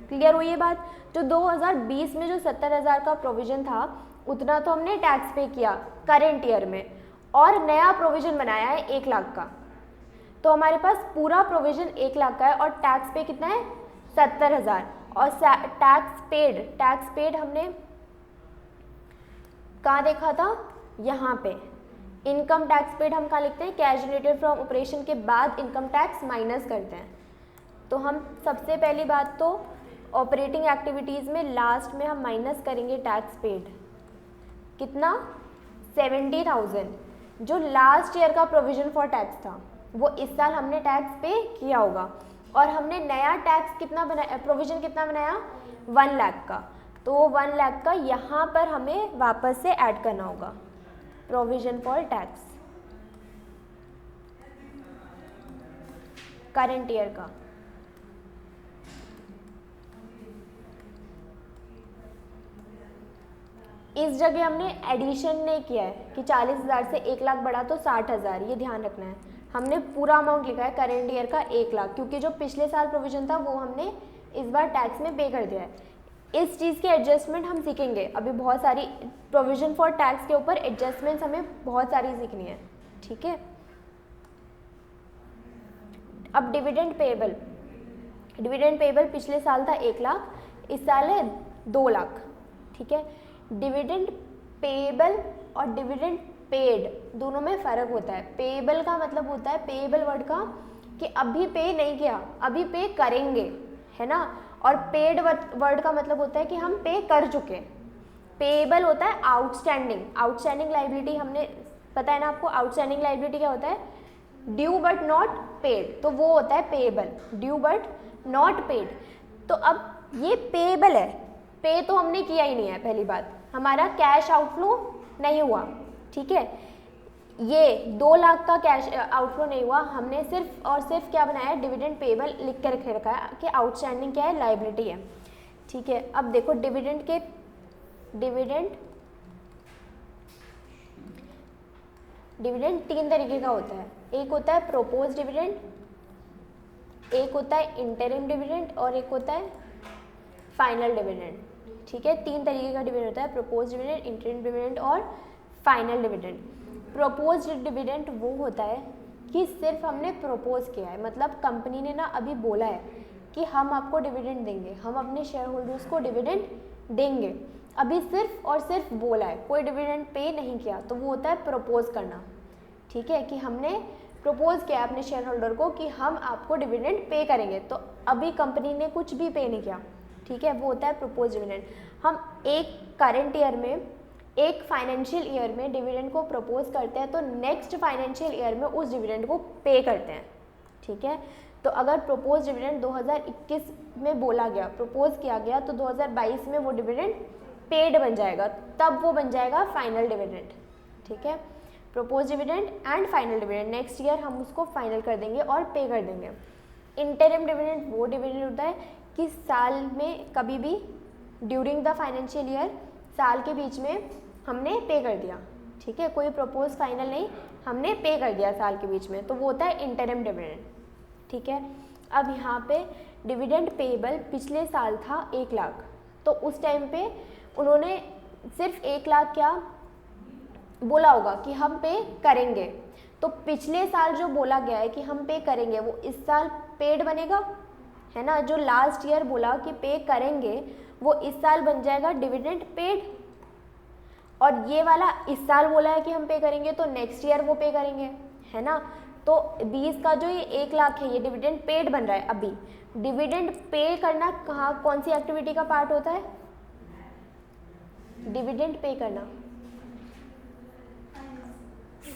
क्लियर हुई ये बात। जो 2020 में जो 70,000 का प्रोविज़न था उतना तो हमने टैक्स पे किया करेंट ईयर में, और नया प्रोविज़न बनाया है 1 लाख का। तो हमारे पास पूरा प्रोविज़न 1 लाख का है और टैक्स पे कितना है, 70,000। और टैक्स पेड हमने कहाँ देखा था, यहाँ पे। इनकम टैक्स पेड हम कहाँ लिखते हैं, कैश जनरेटेड फ्रॉम ऑपरेशन के बाद इनकम टैक्स माइनस करते हैं। तो हम सबसे पहली बात तो ऑपरेटिंग एक्टिविटीज़ में लास्ट में हम माइनस करेंगे टैक्स पेड, कितना, 70,000। जो लास्ट ईयर का प्रोविज़न फॉर टैक्स था वो इस साल हमने टैक्स पे किया होगा, और हमने नया टैक्स कितना बनाया, प्रोविज़न कितना बनाया, 1 लाख का। तो 1 लाख का यहाँ पर हमें वापस से ऐड करना होगा, provision for tax current year का। इस जगह हमने एडिशन नहीं किया है कि 40,000 से 1 लाख बढ़ा तो 60,000, ये ध्यान रखना है। हमने पूरा अमाउंट लिखा है करंट ईयर का 1 लाख, क्योंकि जो पिछले साल प्रोविज़न था वो हमने इस बार टैक्स में पे कर दिया है। इस चीज़ के एडजस्टमेंट हम सीखेंगे अभी, बहुत सारी प्रोविज़न फॉर टैक्स के ऊपर एडजस्टमेंट्स हमें बहुत सारी सीखनी है, ठीक है। अब डिविडेंड पेएबल पिछले साल था 1 लाख, इस साल है 2 लाख, ठीक है। डिविडेंड पेएबल और डिविडेंड पेड दोनों में फ़र्क होता है। पेएबल का मतलब होता है, पेएबल वर्ड का, कि अभी पे नहीं किया, अभी पे करेंगे, है ना। और पेड वर्ड का मतलब होता है कि हम पे कर चुके। पेएबल होता है आउटस्टैंडिंग लाइबिलिटी, हमने पता है ना आपको, आउटस्टैंडिंग लाइबिलिटी क्या होता है, ड्यू बट नॉट पेड, तो वो होता है payable, due but not paid. तो अब ये पेएबल है, पे तो हमने किया ही नहीं है, पहली बात हमारा कैश आउटफ्लो नहीं हुआ, ठीक है। ये 2 लाख का कैश आउटफ्लो नहीं हुआ, हमने सिर्फ और सिर्फ क्या बनाया है, डिविडेंड पेएबल लिख के रखा है कि आउटस्टैंडिंग क्या है, लाइबिलिटी है, ठीक है। अब देखो डिविडेंड 3 तरीके का होता है। एक होता है प्रोपोज डिविडेंड, एक होता है इंटरिम डिविडेंड, और एक होता है फाइनल डिविडेंड, ठीक है। 3 तरीके का डिविडेंड होता है, प्रोपोज डिविडेंड, इंटरिम डिविडेंड और फाइनल डिविडेंड। प्रोपोज डिविडेंड वो होता है कि सिर्फ हमने प्रोपोज किया है, मतलब कंपनी ने ना अभी बोला है कि हम आपको डिविडेंड देंगे, हम अपने शेयर होल्डर्स को डिविडेंड देंगे, अभी सिर्फ और सिर्फ बोला है, कोई डिविडेंड पे नहीं किया, तो वो होता है प्रपोज करना, ठीक है। कि हमने प्रपोज किया अपने शेयर होल्डर को कि हम आपको डिविडेंड पे करेंगे, तो अभी कंपनी ने कुछ भी पे नहीं किया, ठीक है, वो होता है प्रपोज डिविडेंड। हम एक करंट ईयर में, एक फाइनेंशियल ईयर में डिविडेंड को प्रपोज करते हैं तो नेक्स्ट फाइनेंशियल ईयर में उस डिविडेंड को पे करते हैं, ठीक है। तो अगर प्रपोज डिविडेंड 2021 में बोला गया, प्रपोज किया गया, तो 2022 में वो डिविडेंड पेड बन जाएगा, तब वो बन जाएगा फाइनल डिविडेंड, ठीक है। Propose dividend and final dividend, next year हम उसको फाइनल कर देंगे और पे कर देंगे। इंटरिम डिविडेंड वो डिविडेंड होता है कि साल में कभी भी ड्यूरिंग द फाइनेंशियल ईयर, साल के बीच में हमने पे कर दिया, ठीक है, कोई प्रपोज फाइनल नहीं, हमने पे कर दिया साल के बीच में, तो वो होता है इंटरिम डिविडेंड, ठीक है। अब यहाँ पे डिविडेंड पेएबल पिछले साल था 1 लाख, तो उस टाइम पे उन्होंने सिर्फ 1 लाख क्या बोला होगा कि हम पे करेंगे, तो पिछले साल जो बोला गया है कि हम पे करेंगे वो इस साल पेड बनेगा, है ना। जो लास्ट ईयर बोला कि पे करेंगे वो इस साल बन जाएगा डिविडेंड पेड, और ये वाला इस साल बोला है कि हम पे करेंगे तो नेक्स्ट ईयर वो पे करेंगे, है ना। तो 20 का जो ये 1 लाख है ये डिविडेंड पेड बन रहा है। अभी डिविडेंड पे करना कहाँ, कौन सी एक्टिविटी का पार्ट होता है? डिविडेंड पे करना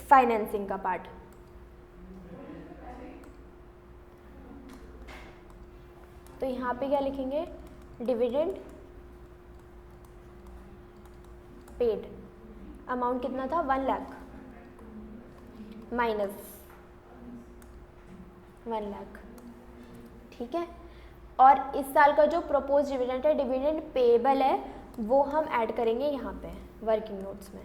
फाइनेंसिंग का पार्ट। तो यहाँ पे क्या लिखेंगे? Dividend paid. अमाउंट कितना था? 1 लाख माइनस 1 लाख, ठीक है। और इस साल का जो प्रपोज डिविडेंड है, डिविडेंड पेएबल है, वो हम ऐड करेंगे यहाँ पे वर्किंग नोट्स में।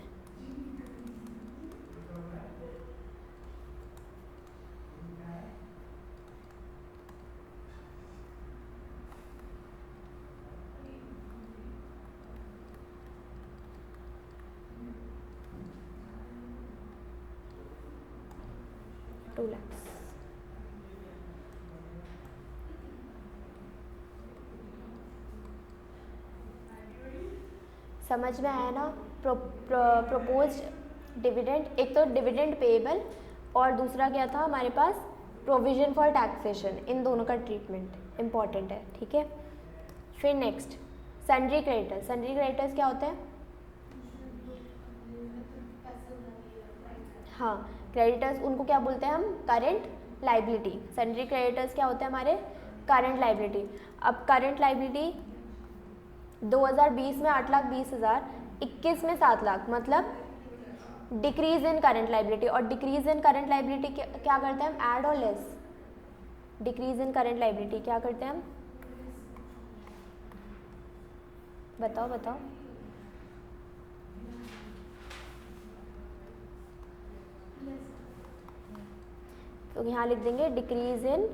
टू लैक्स। समझ में आया ना? प्रपोज डिविडेंड, एक तो डिविडेंड पेएबल और दूसरा क्या था हमारे पास? Provision for taxation. इन दोनों का ट्रीटमेंट इम्पॉर्टेंट है, ठीक है। फिर next sundry creditors. Sundry creditors क्या होते हैं? हाँ, क्रेडिटर्स उनको क्या बोलते हैं हम? Current liability. सन्ड्री क्रेडिटर्स क्या होते हैं हमारे? Current liability. अब करंट लाइबिलिटी 2020 में 8,20,000, 21 में 7 लाख, मतलब डिक्रीज इन करंट लाइबिलिटी। और डिक्रीज इन करंट लाइबिलिटी क्या करते हैं हम? ऐड और less. Decrease in current liability क्या करते हैं हम? बताओ बताओ। तो यहाँ लिख देंगे डिक्रीज इन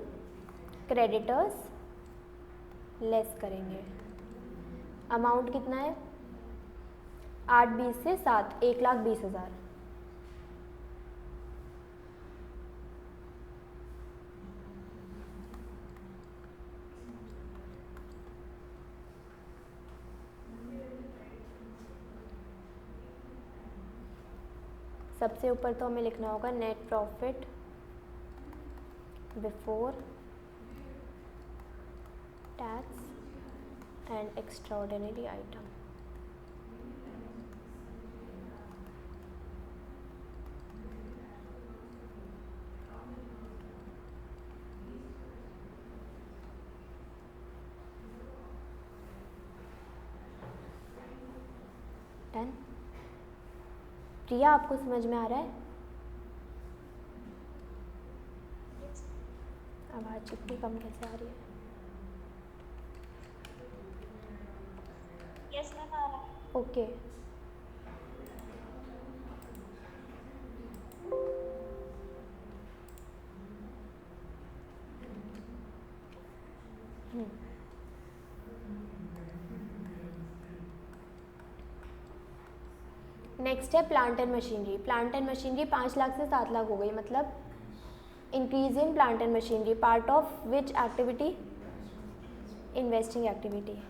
क्रेडिटर्स, लेस करेंगे। अमाउंट कितना है? 8,20 से 7, 1,20,000। सबसे ऊपर तो हमें लिखना होगा net profit before tax and extraordinary item. Done. Priya, आपको समझ में आ रहा है? आवाज़ इतनी कम कैसे आ रही है? यस मैम, आ रहा है। ओके। नेक्स्ट है plant and machinery. Plant and machinery 5 lakh से 7 लाख हो गई, मतलब increase in plant and machinery, part of which activity? Investing activity.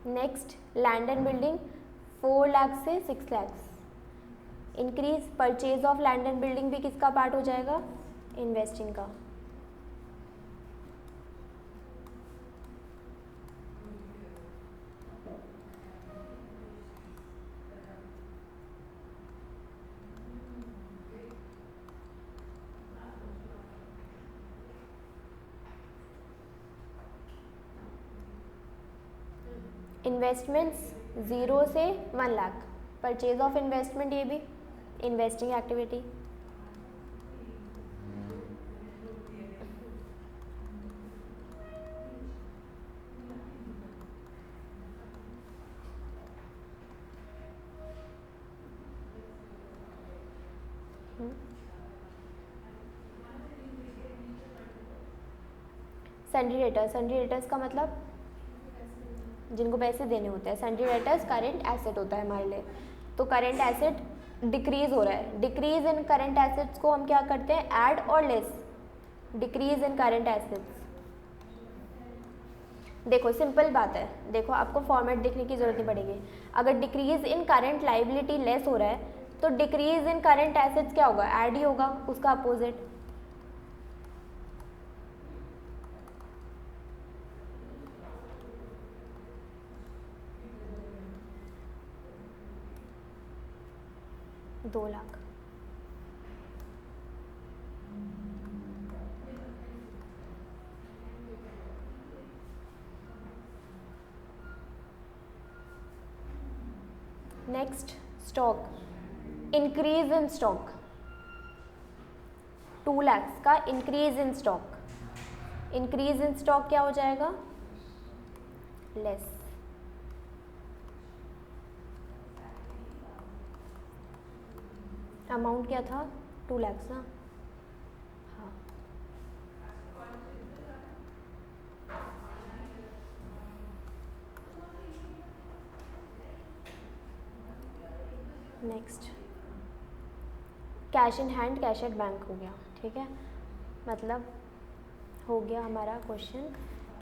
Next land and building 4 lakh से 6 lakh. Increase purchase of land and building भी किसका पार्ट हो जाएगा? इन्वेस्टिंग का। इन्वेस्टमेंट्स 0 से 1 लाख। परचेज ऑफ इन्वेस्टमेंट ये भी investing activity. Sundry debtors, sundry debtors का मतलब जिनको पैसे देने होते हैं। सन्ड्री डेटर्स करेंट एसेट होता है हमारे लिए। तो करेंट एसेट डिक्रीज हो रहा है, डिक्रीज इन करेंट एसेट्स को हम क्या करते हैं, ऐड और less, decrease in current assets. देखो सिंपल बात है, देखो आपको फॉर्मेट देखने की जरूरत नहीं पड़ेगी। अगर decrease in current liability less हो रहा है तो डिक्रीज इन करेंट एसेट्स क्या होगा, ऐड ही होगा, उसका अपोजिट। दो lakh, next stock, increase in stock, 2 lakhs का increase in stock, increase in stock क्या हो जाएगा, लेस। अमाउंट क्या था, 2 lakhs ना, हाँ। Next cash in hand, cash at bank हो गया, ठीक है, मतलब हो गया हमारा क्वेश्चन।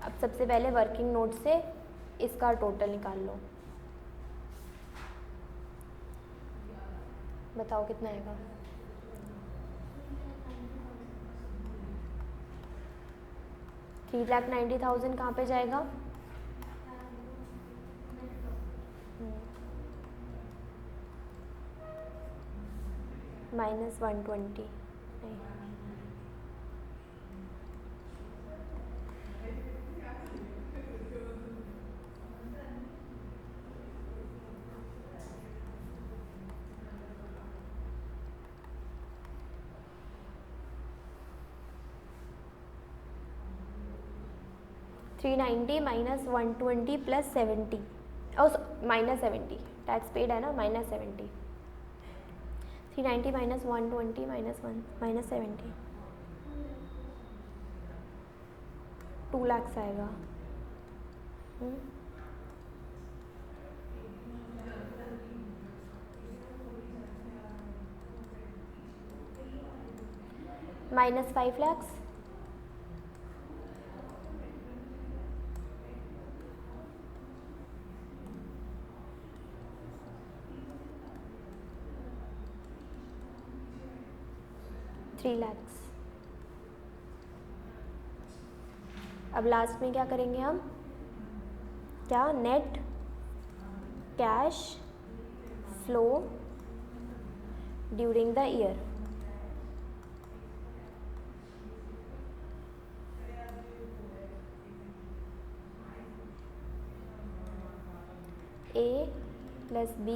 अब सबसे पहले वर्किंग नोट से इसका टोटल निकाल लो, बताओ कितना आएगा। $3,90,000 कहाँ पे जाएगा, -120, नहीं, $390 - 120 + 70 और -70, टैक्स पेड है ना, -70, 390 - 120 - 70, 2 lakhs आएगा। -5 lakhs, $3 lakhs। अब लास्ट में क्या करेंगे हम, क्या, net cash flow during the year, A + B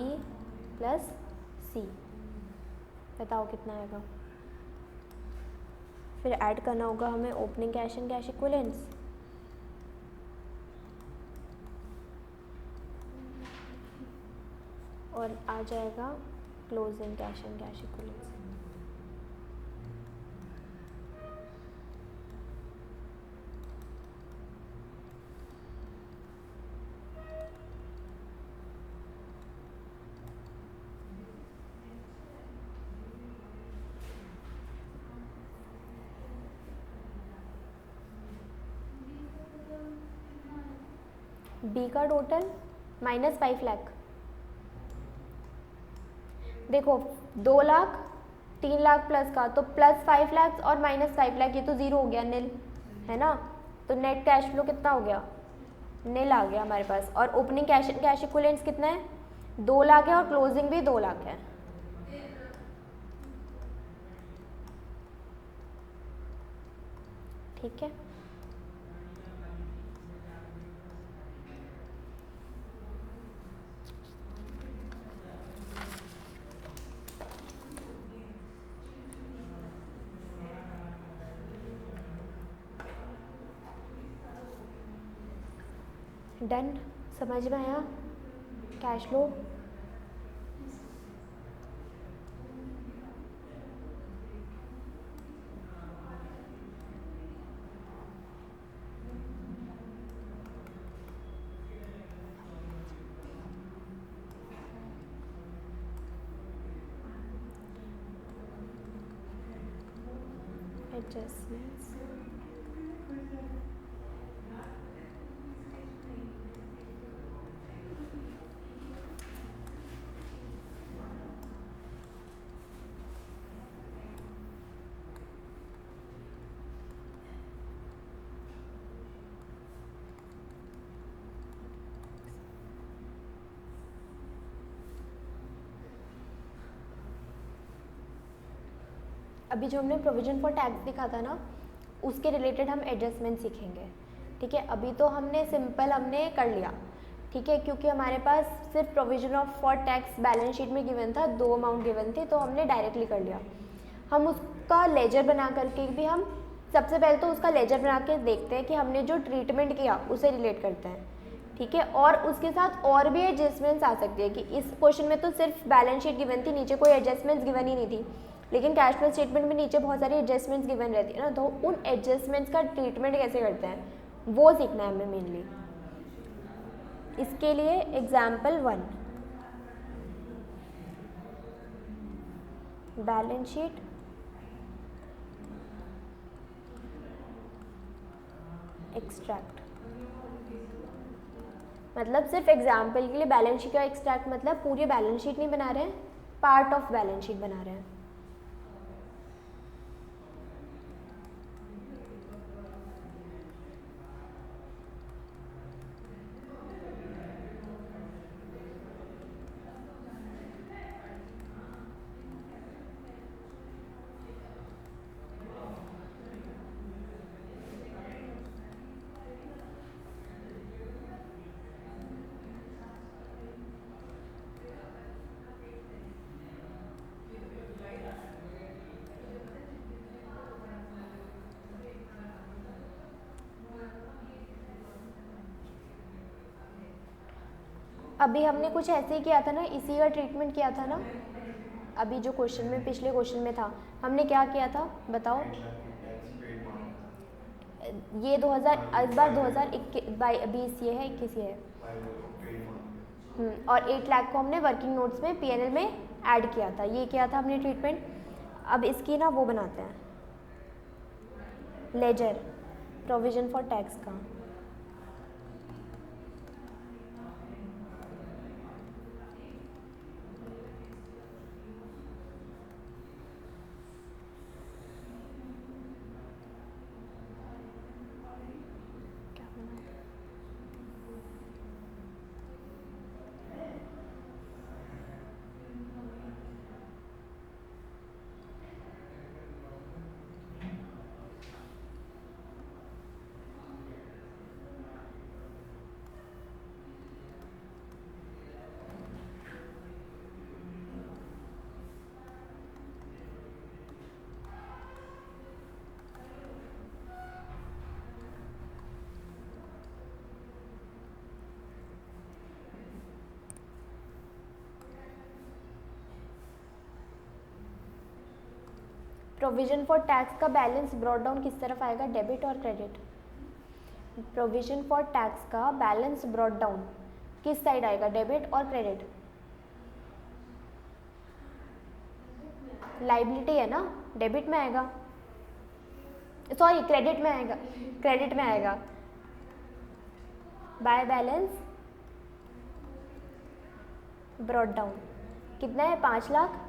+ C, बताओ कितना आएगा। फिर ऐड करना होगा हमें opening cash and cash equivalents, और आ जाएगा closing cash and cash equivalents. B का टोटल -5 लाख, देखो 2 लाख 3 लाख प्लस का, तो +5 लाख और -5 लाख, ये तो ज़ीरो हो गया, नील है ना, तो नेट कैश फ्लो कितना हो गया, नील आ गया हमारे पास। और ओपनिंग कैश इक्विवेलेंट्स कितना है, 2 लाख है, और क्लोजिंग भी 2 लाख है। ठीक है, डन, समझ में आया कैश फ्लो। एडजस्टमेंट्स। अभी जो हमने प्रोविजन फॉर टैक्स दिखा था ना, उसके रिलेटेड हम एडजस्टमेंट सीखेंगे। ठीक है, अभी तो हमने सिंपल हमने कर लिया, ठीक है, क्योंकि हमारे पास सिर्फ provision of for tax balance sheet में गिवन था, 2 अमाउंट गिवन थे, तो हमने डायरेक्टली कर लिया। हम उसका लेजर बना करके भी हम सबसे पहले तो उसका लेजर बना के देखते हैं कि हमने जो ट्रीटमेंट किया उसे रिलेट करते हैं। ठीक है, और उसके साथ और भी एडजस्टमेंट्स आ सकती है कि इस क्वेश्चन में तो सिर्फ बैलेंस शीट गिवन थी, नीचे कोई एडजस्टमेंट्स गिवन ही नहीं थी, लेकिन कैश फ्लो स्टेटमेंट में नीचे बहुत सारी एडजस्टमेंट्स गिवन रहती है ना, तो उन एडजस्टमेंट्स का ट्रीटमेंट कैसे करते हैं वो सीखना है हमें मेनली। इसके लिए एग्जाम्पल 1, बैलेंस शीट एक्सट्रैक्ट, मतलब सिर्फ एग्जाम्पल के लिए बैलेंस शीट का एक्सट्रैक्ट मतलब पूरी बैलेंस शीट नहीं बना रहे हैं, पार्ट ऑफ बैलेंस शीट बना रहे हैं। अभी हमने कुछ ऐसे ही किया था ना, इसी का ट्रीटमेंट किया था ना, अभी जो क्वेश्चन में पिछले क्वेश्चन में था, हमने क्या किया था बताओ। ये 2000 इस बार 2020 ये है, 21 ये है। और 8 लाख को हमने वर्किंग नोट्स में पीएनएल में ऐड किया था, ये किया था हमने ट्रीटमेंट। अब इसकी ना वो बनाते हैं लेजर प्रोविजन फॉर टैक्स का। प्रोविजन फॉर टैक्स का बैलेंस ब्रॉट डाउन किस तरफ आएगा, डेबिट और क्रेडिट। प्रोविजन फॉर टैक्स का बैलेंस ब्रॉट डाउन किस साइड आएगा, डेबिट और क्रेडिट। लाइबिलिटी है ना, डेबिट में आएगा, सॉरी क्रेडिट में आएगा, क्रेडिट में आएगा। बाय बैलेंस ब्रॉट डाउन कितना है, 5 लाख।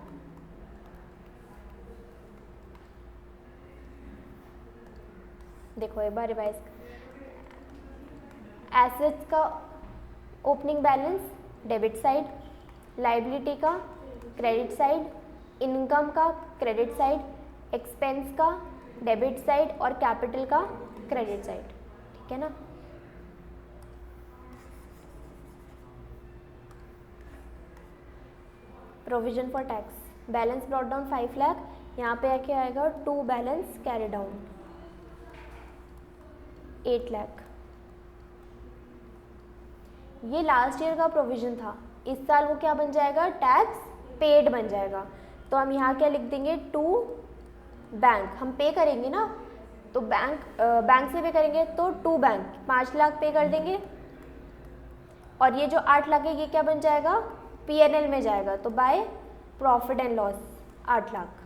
देखो एक बार रिवाइज, एसेट्स का opening balance debit side, liability का क्रेडिट साइड, इनकम का क्रेडिट साइड, एक्सपेंस का डेबिट साइड और कैपिटल का क्रेडिट साइड। ठीक है ना। Provision for tax balance brought down 5 lakh, यहाँ पे क्या आएगा, to balance carry down 8 lakh. ये लास्ट ईयर का प्रोविजन था, इस साल वो क्या बन जाएगा, टैक्स पेड बन जाएगा। तो हम यहाँ क्या लिख देंगे, टू बैंक, हम पे करेंगे ना, तो बैंक से पे करेंगे तो टू बैंक 5 लाख पे कर देंगे, और ये जो 8 लाख है ये क्या बन जाएगा, पीएनएल में जाएगा, तो by profit and loss 8 lakh.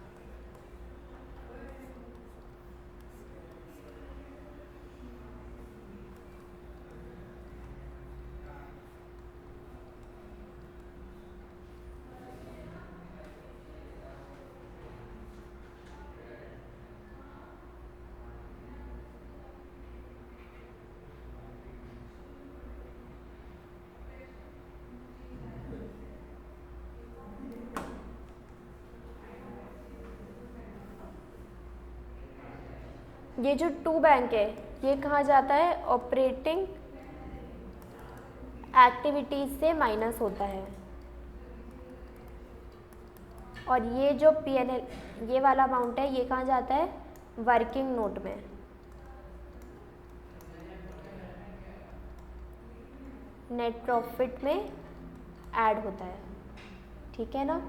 ये जो टू बैंक है ये कहाँ जाता है, ऑपरेटिंग एक्टिविटीज़ से माइनस होता है। और ये जो P&L ये वाला अमाउंट है ये कहाँ जाता है, वर्किंग नोट में। नेट प्रॉफिट में ऐड होता है, ठीक है ना।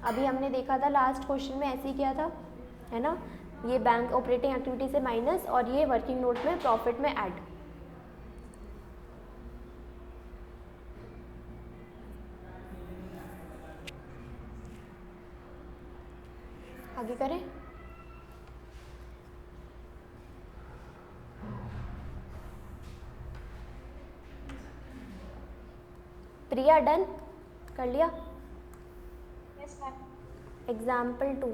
अभी हमने देखा था लास्ट क्वेश्चन में ऐसे ही किया था, है ना। ये बैंक ऑपरेटिंग एक्टिविटी से माइनस और ये वर्किंग नोट में प्रॉफिट में ऐड। आगे करें। प्रिया डन कर लिया। Yes ma'am. एग्जाम्पल 2।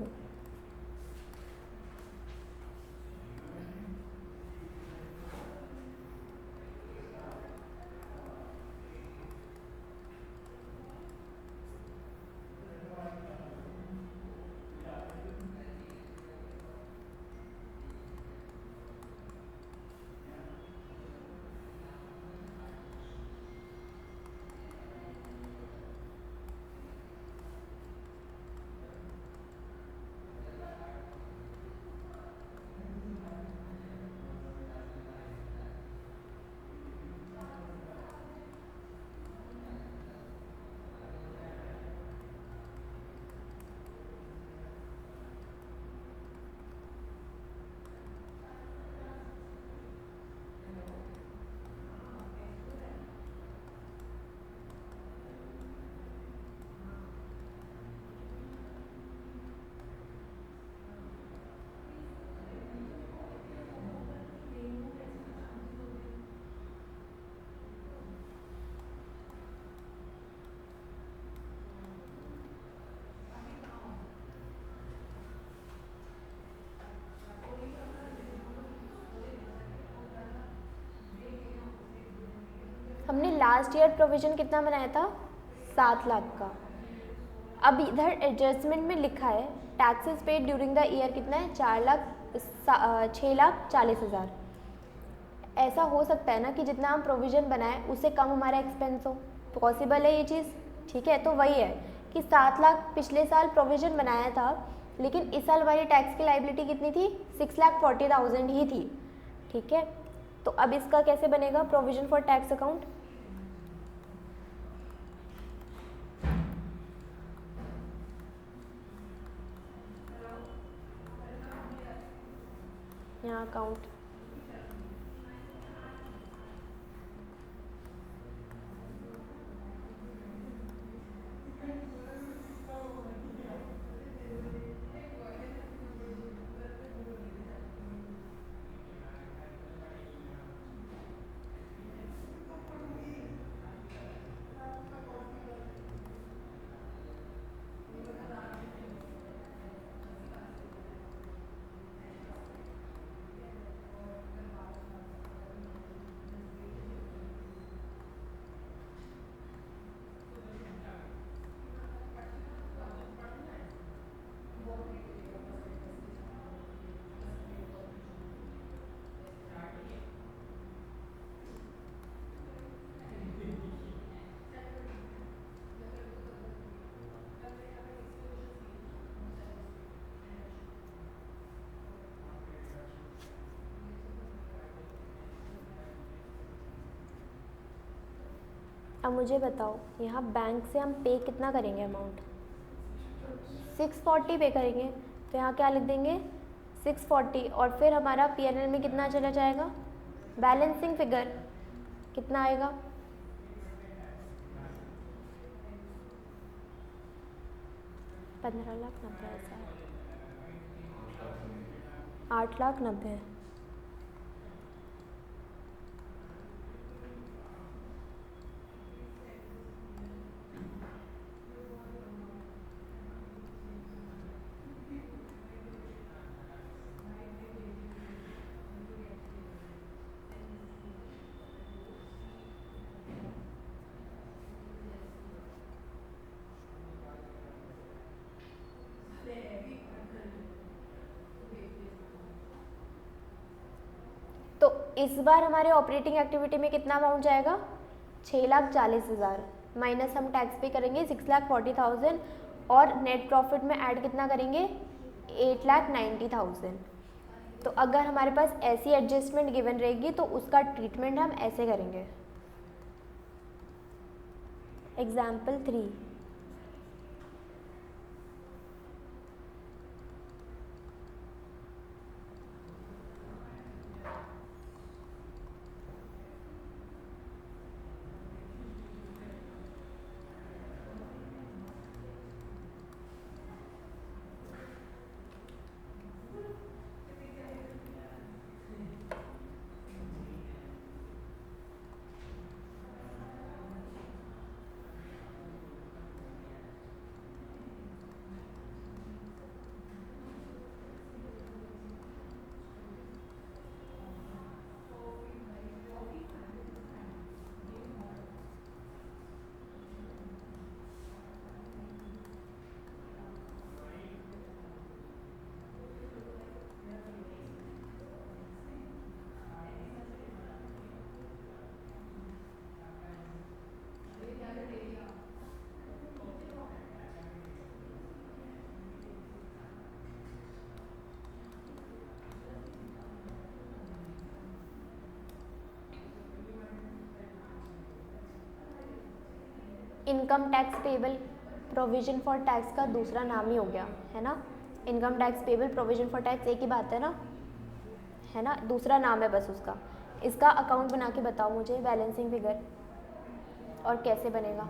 हमने लास्ट ईयर प्रोविजन कितना बनाया था, 7 लाख का। अब इधर एडजस्टमेंट में लिखा है taxes paid during the year कितना है, 6,40,000। ऐसा हो सकता है ना कि जितना हम प्रोविजन बनाए उससे कम हमारा एक्सपेंस हो, पॉसिबल है ये चीज़, ठीक है। तो वही है कि 7 लाख पिछले साल प्रोविजन बनाया था, लेकिन इस साल हमारी टैक्स की लाइबिलिटी कितनी थी, 6,40,000 ही थी, ठीक है। तो अब इसका कैसे बनेगा प्रोविजन फॉर टैक्स अकाउंट। यहाँ अकाउंट अब मुझे बताओ यहाँ बैंक से हम पे कितना करेंगे अमाउंट, 640 पे करेंगे। तो यहाँ क्या लिख देंगे 640, और फिर हमारा P&L में कितना चला जाएगा, बैलेंसिंग फिगर कितना आएगा, 15,90,000, 8,90,000। इस बार हमारे ऑपरेटिंग एक्टिविटी में कितना अमाउंट जाएगा, 6,40,000 माइनस हम टैक्स पे करेंगे 6,40,000 और नेट प्रॉफिट में ऐड कितना करेंगे 8,90,000। तो अगर हमारे पास ऐसी एडजस्टमेंट गिवन रहेगी तो उसका ट्रीटमेंट हम ऐसे करेंगे। Example 3, income tax payable provision for tax का दूसरा नाम ही हो गया है ना। Income tax payable provision for tax एक ही बात है ना, दूसरा नाम है बस उसका। इसका अकाउंट बना के बताओ मुझे बैलेंसिंग फिगर, और कैसे बनेगा।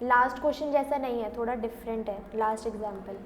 लास्ट क्वेश्चन जैसा नहीं है, थोड़ा डिफरेंट है लास्ट एग्जाम्पल।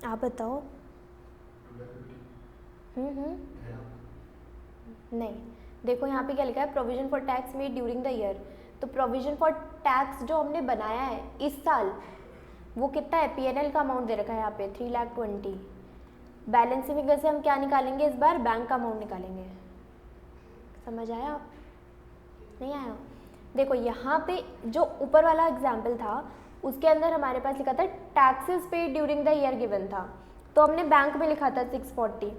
आप बताओ। नहीं, देखो यहाँ पे क्या लिखा है, provision for tax made during the year. तो प्रोविजन फॉर टैक्स जो हमने बनाया है इस साल वो कितना है, पीएनएल का अमाउंट दे रखा है यहाँ पे 3,20,000। बैलेंसिंग फिगर से हम क्या निकालेंगे इस बार, बैंक का अमाउंट निकालेंगे। समझ आया आप, नहीं आया? देखो यहाँ पे जो ऊपर वाला एग्जाम्पल था उसके अंदर हमारे पास लिखा था taxes paid during the year given था, तो हमने बैंक में लिखा था 640।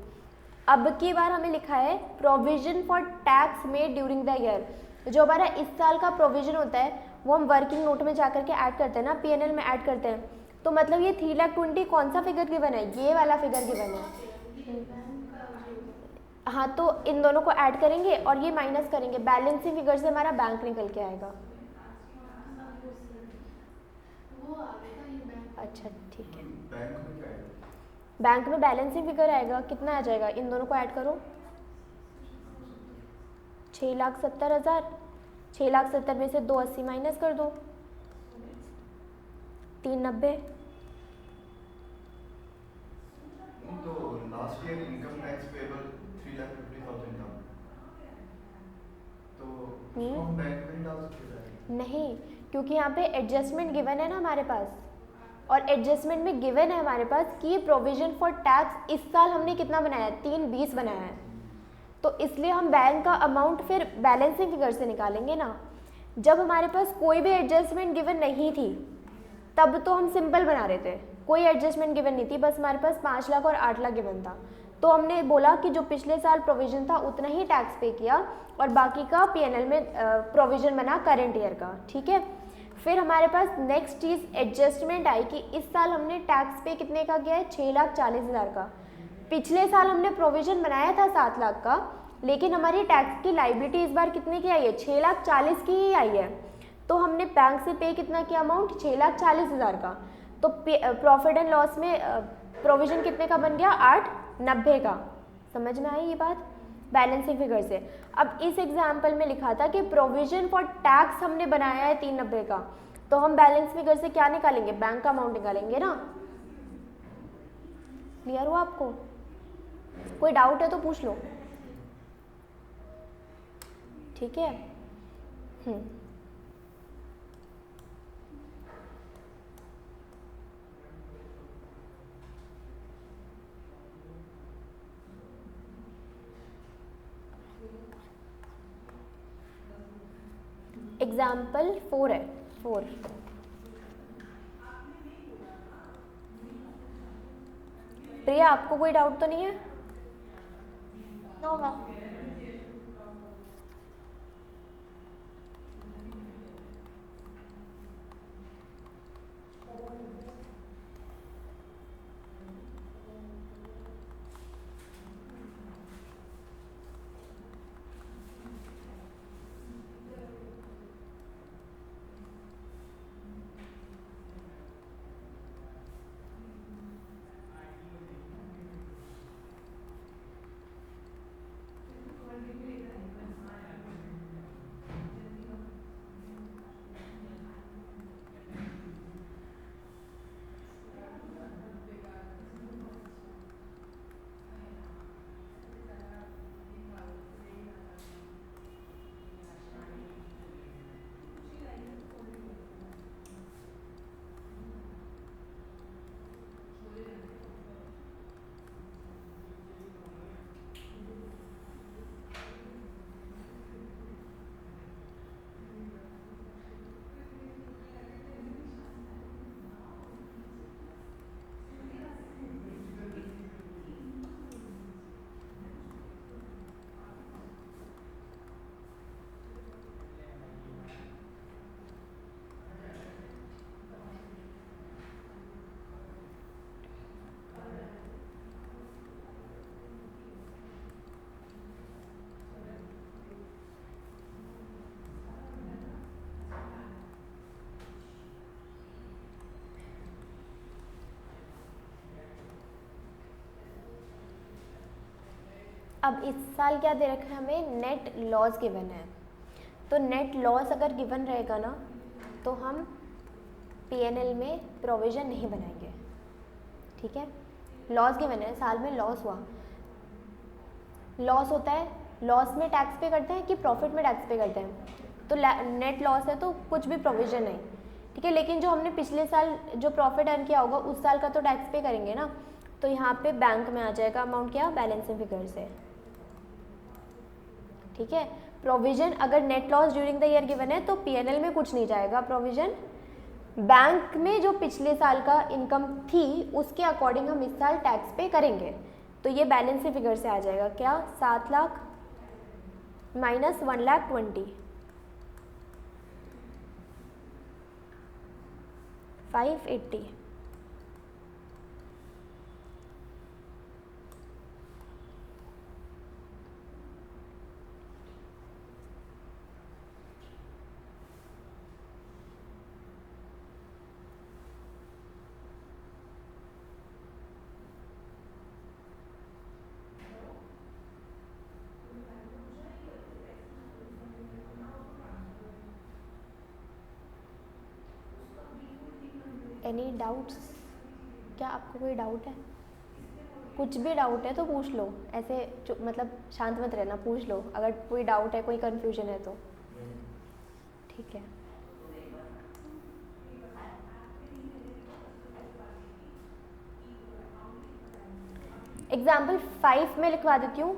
अब की बार हमें लिखा है provision for tax made during the year. जो हमारा इस साल का प्रोविजन होता है वो हम वर्किंग नोट में जाकर के ऐड करते हैं ना, पीएनएल में ऐड करते हैं। तो मतलब ये 3,20,000 कौन सा फिगर गिवन है, ये वाला फिगर गिवन है। हाँ, तो इन दोनों को ऐड करेंगे और ये माइनस करेंगे, बैलेंसिंग फिगर से हमारा बैंक निकल के आएगा। अच्छा ठीक है, बैंक में बैलेंसिंग फिगर आएगा, कितना आ जाएगा, इन दोनों को ऐड करो 6,70,000। 6,70,000 में से 280 माइनस कर दो, 390। तो last year income tax payable 3,50,000 था, तो उसको हम बैंक में डाल सकते हैं? नहीं, क्योंकि यहाँ पे एडजस्टमेंट गिवन है ना हमारे पास, और एडजस्टमेंट में गिवन है हमारे पास कि प्रोविजन फॉर टैक्स इस साल हमने कितना बनाया है, 320 बनाया है, तो इसलिए हम बैंक का अमाउंट फिर बैलेंसिंग फिगर से निकालेंगे ना। जब हमारे पास कोई भी एडजस्टमेंट गिवन नहीं थी तब तो हम सिंपल बना रहे थे, कोई एडजस्टमेंट गिवन नहीं थी, बस हमारे पास 5 लाख और 8 लाख गिवन था, तो हमने बोला कि जो पिछले साल प्रोविजन था उतना ही टैक्स पे किया और बाकी का पीएनएल में प्रोविजन बना करंट ईयर का, ठीक है। फिर हमारे पास नेक्स्ट चीज़ एडजस्टमेंट आई कि इस साल हमने टैक्स पे कितने का किया है, 6,40,000 का। पिछले साल हमने प्रोविजन बनाया था 7 लाख का, लेकिन हमारी टैक्स की लाइबिलिटी इस बार कितने की आई है, 6,40,000 की ही आई है, तो हमने बैंक से पे कितना किया अमाउंट, 6,40,000 का। तो प्रॉफिट एंड लॉस में प्रोविजन कितने का बन गया, 890 का। समझ में आई ये बात बैलेंसिंग फिगर से। अब इस एग्जाम्पल में लिखा था कि प्रोविजन फॉर टैक्स हमने बनाया है 390 का, तो हम बैलेंस फिगर से क्या निकालेंगे, बैंक का अमाउंट निकालेंगे ना। क्लियर हुआ आपको? कोई डाउट है तो पूछ लो, ठीक है। एग्जाम्पल 4 है, 4। प्रिया आपको कोई डाउट तो नहीं है? No ma'am. अब इस साल क्या दे रखा है हमें, नेट लॉस गिवन है, तो नेट लॉस अगर गिवन रहेगा ना तो हम पीएनएल में प्रोविजन नहीं बनाएंगे, ठीक है। लॉस गिवन है, साल में लॉस हुआ, लॉस होता है, लॉस में टैक्स पे करते हैं कि प्रॉफिट में टैक्स पे करते हैं, तो नेट लॉस है तो कुछ भी प्रोविजन नहीं, ठीक है। लेकिन जो हमने पिछले साल जो प्रॉफिट अर्न किया होगा उस साल का तो टैक्स पे करेंगे ना, तो यहाँ पे बैंक में आ जाएगा अमाउंट क्या, बैलेंसिंग फिगर से, ठीक है। प्रोविजन अगर net loss during the year given है तो पीएनएल में कुछ नहीं जाएगा प्रोविजन, बैंक में जो पिछले साल का इनकम थी उसके अकॉर्डिंग हम इस साल टैक्स पे करेंगे, तो ये बैलेंसिंग फिगर से आ जाएगा क्या, 7 लाख माइनस 1,20,000, 580। Any doubts? क्या आपको कोई डाउट है? कुछ भी डाउट है तो पूछ लो, ऐसे मतलब शांत मत रहना, पूछ लो अगर कोई डाउट है, कोई कन्फ्यूजन है तो, ठीक है। एग्जाम्पल 5 में लिखवा देती हूँ,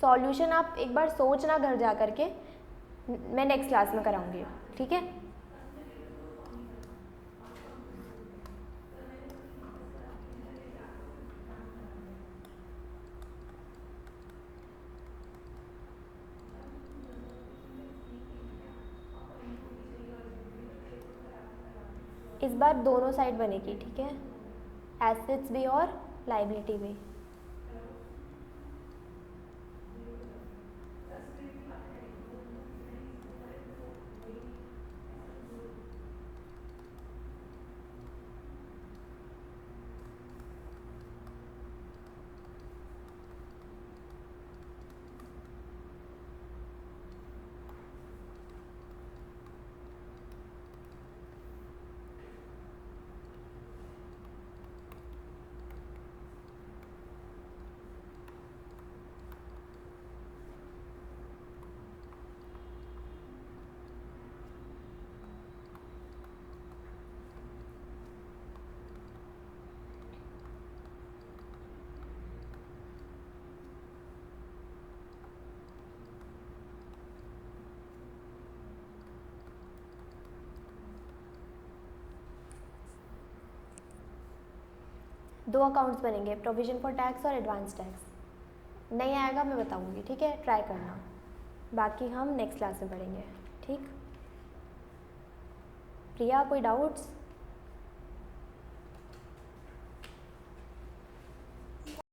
सॉल्यूशन आप एक बार सोचना घर जा करके, मैं नेक्स्ट क्लास में कराऊंगी, ठीक है। इस बार दोनों साइड बनेगी, ठीक है, एसेट्स भी और लाइबिलिटी भी। दो अकाउंट्स बनेंगे, प्रोविजन फॉर टैक्स और एडवांस टैक्स। नहीं आएगा मैं बताऊंगी, ठीक है, ट्राई करना, बाकी हम नेक्स्ट क्लास में पढ़ेंगे, ठीक। प्रिया, कोई डाउट्स?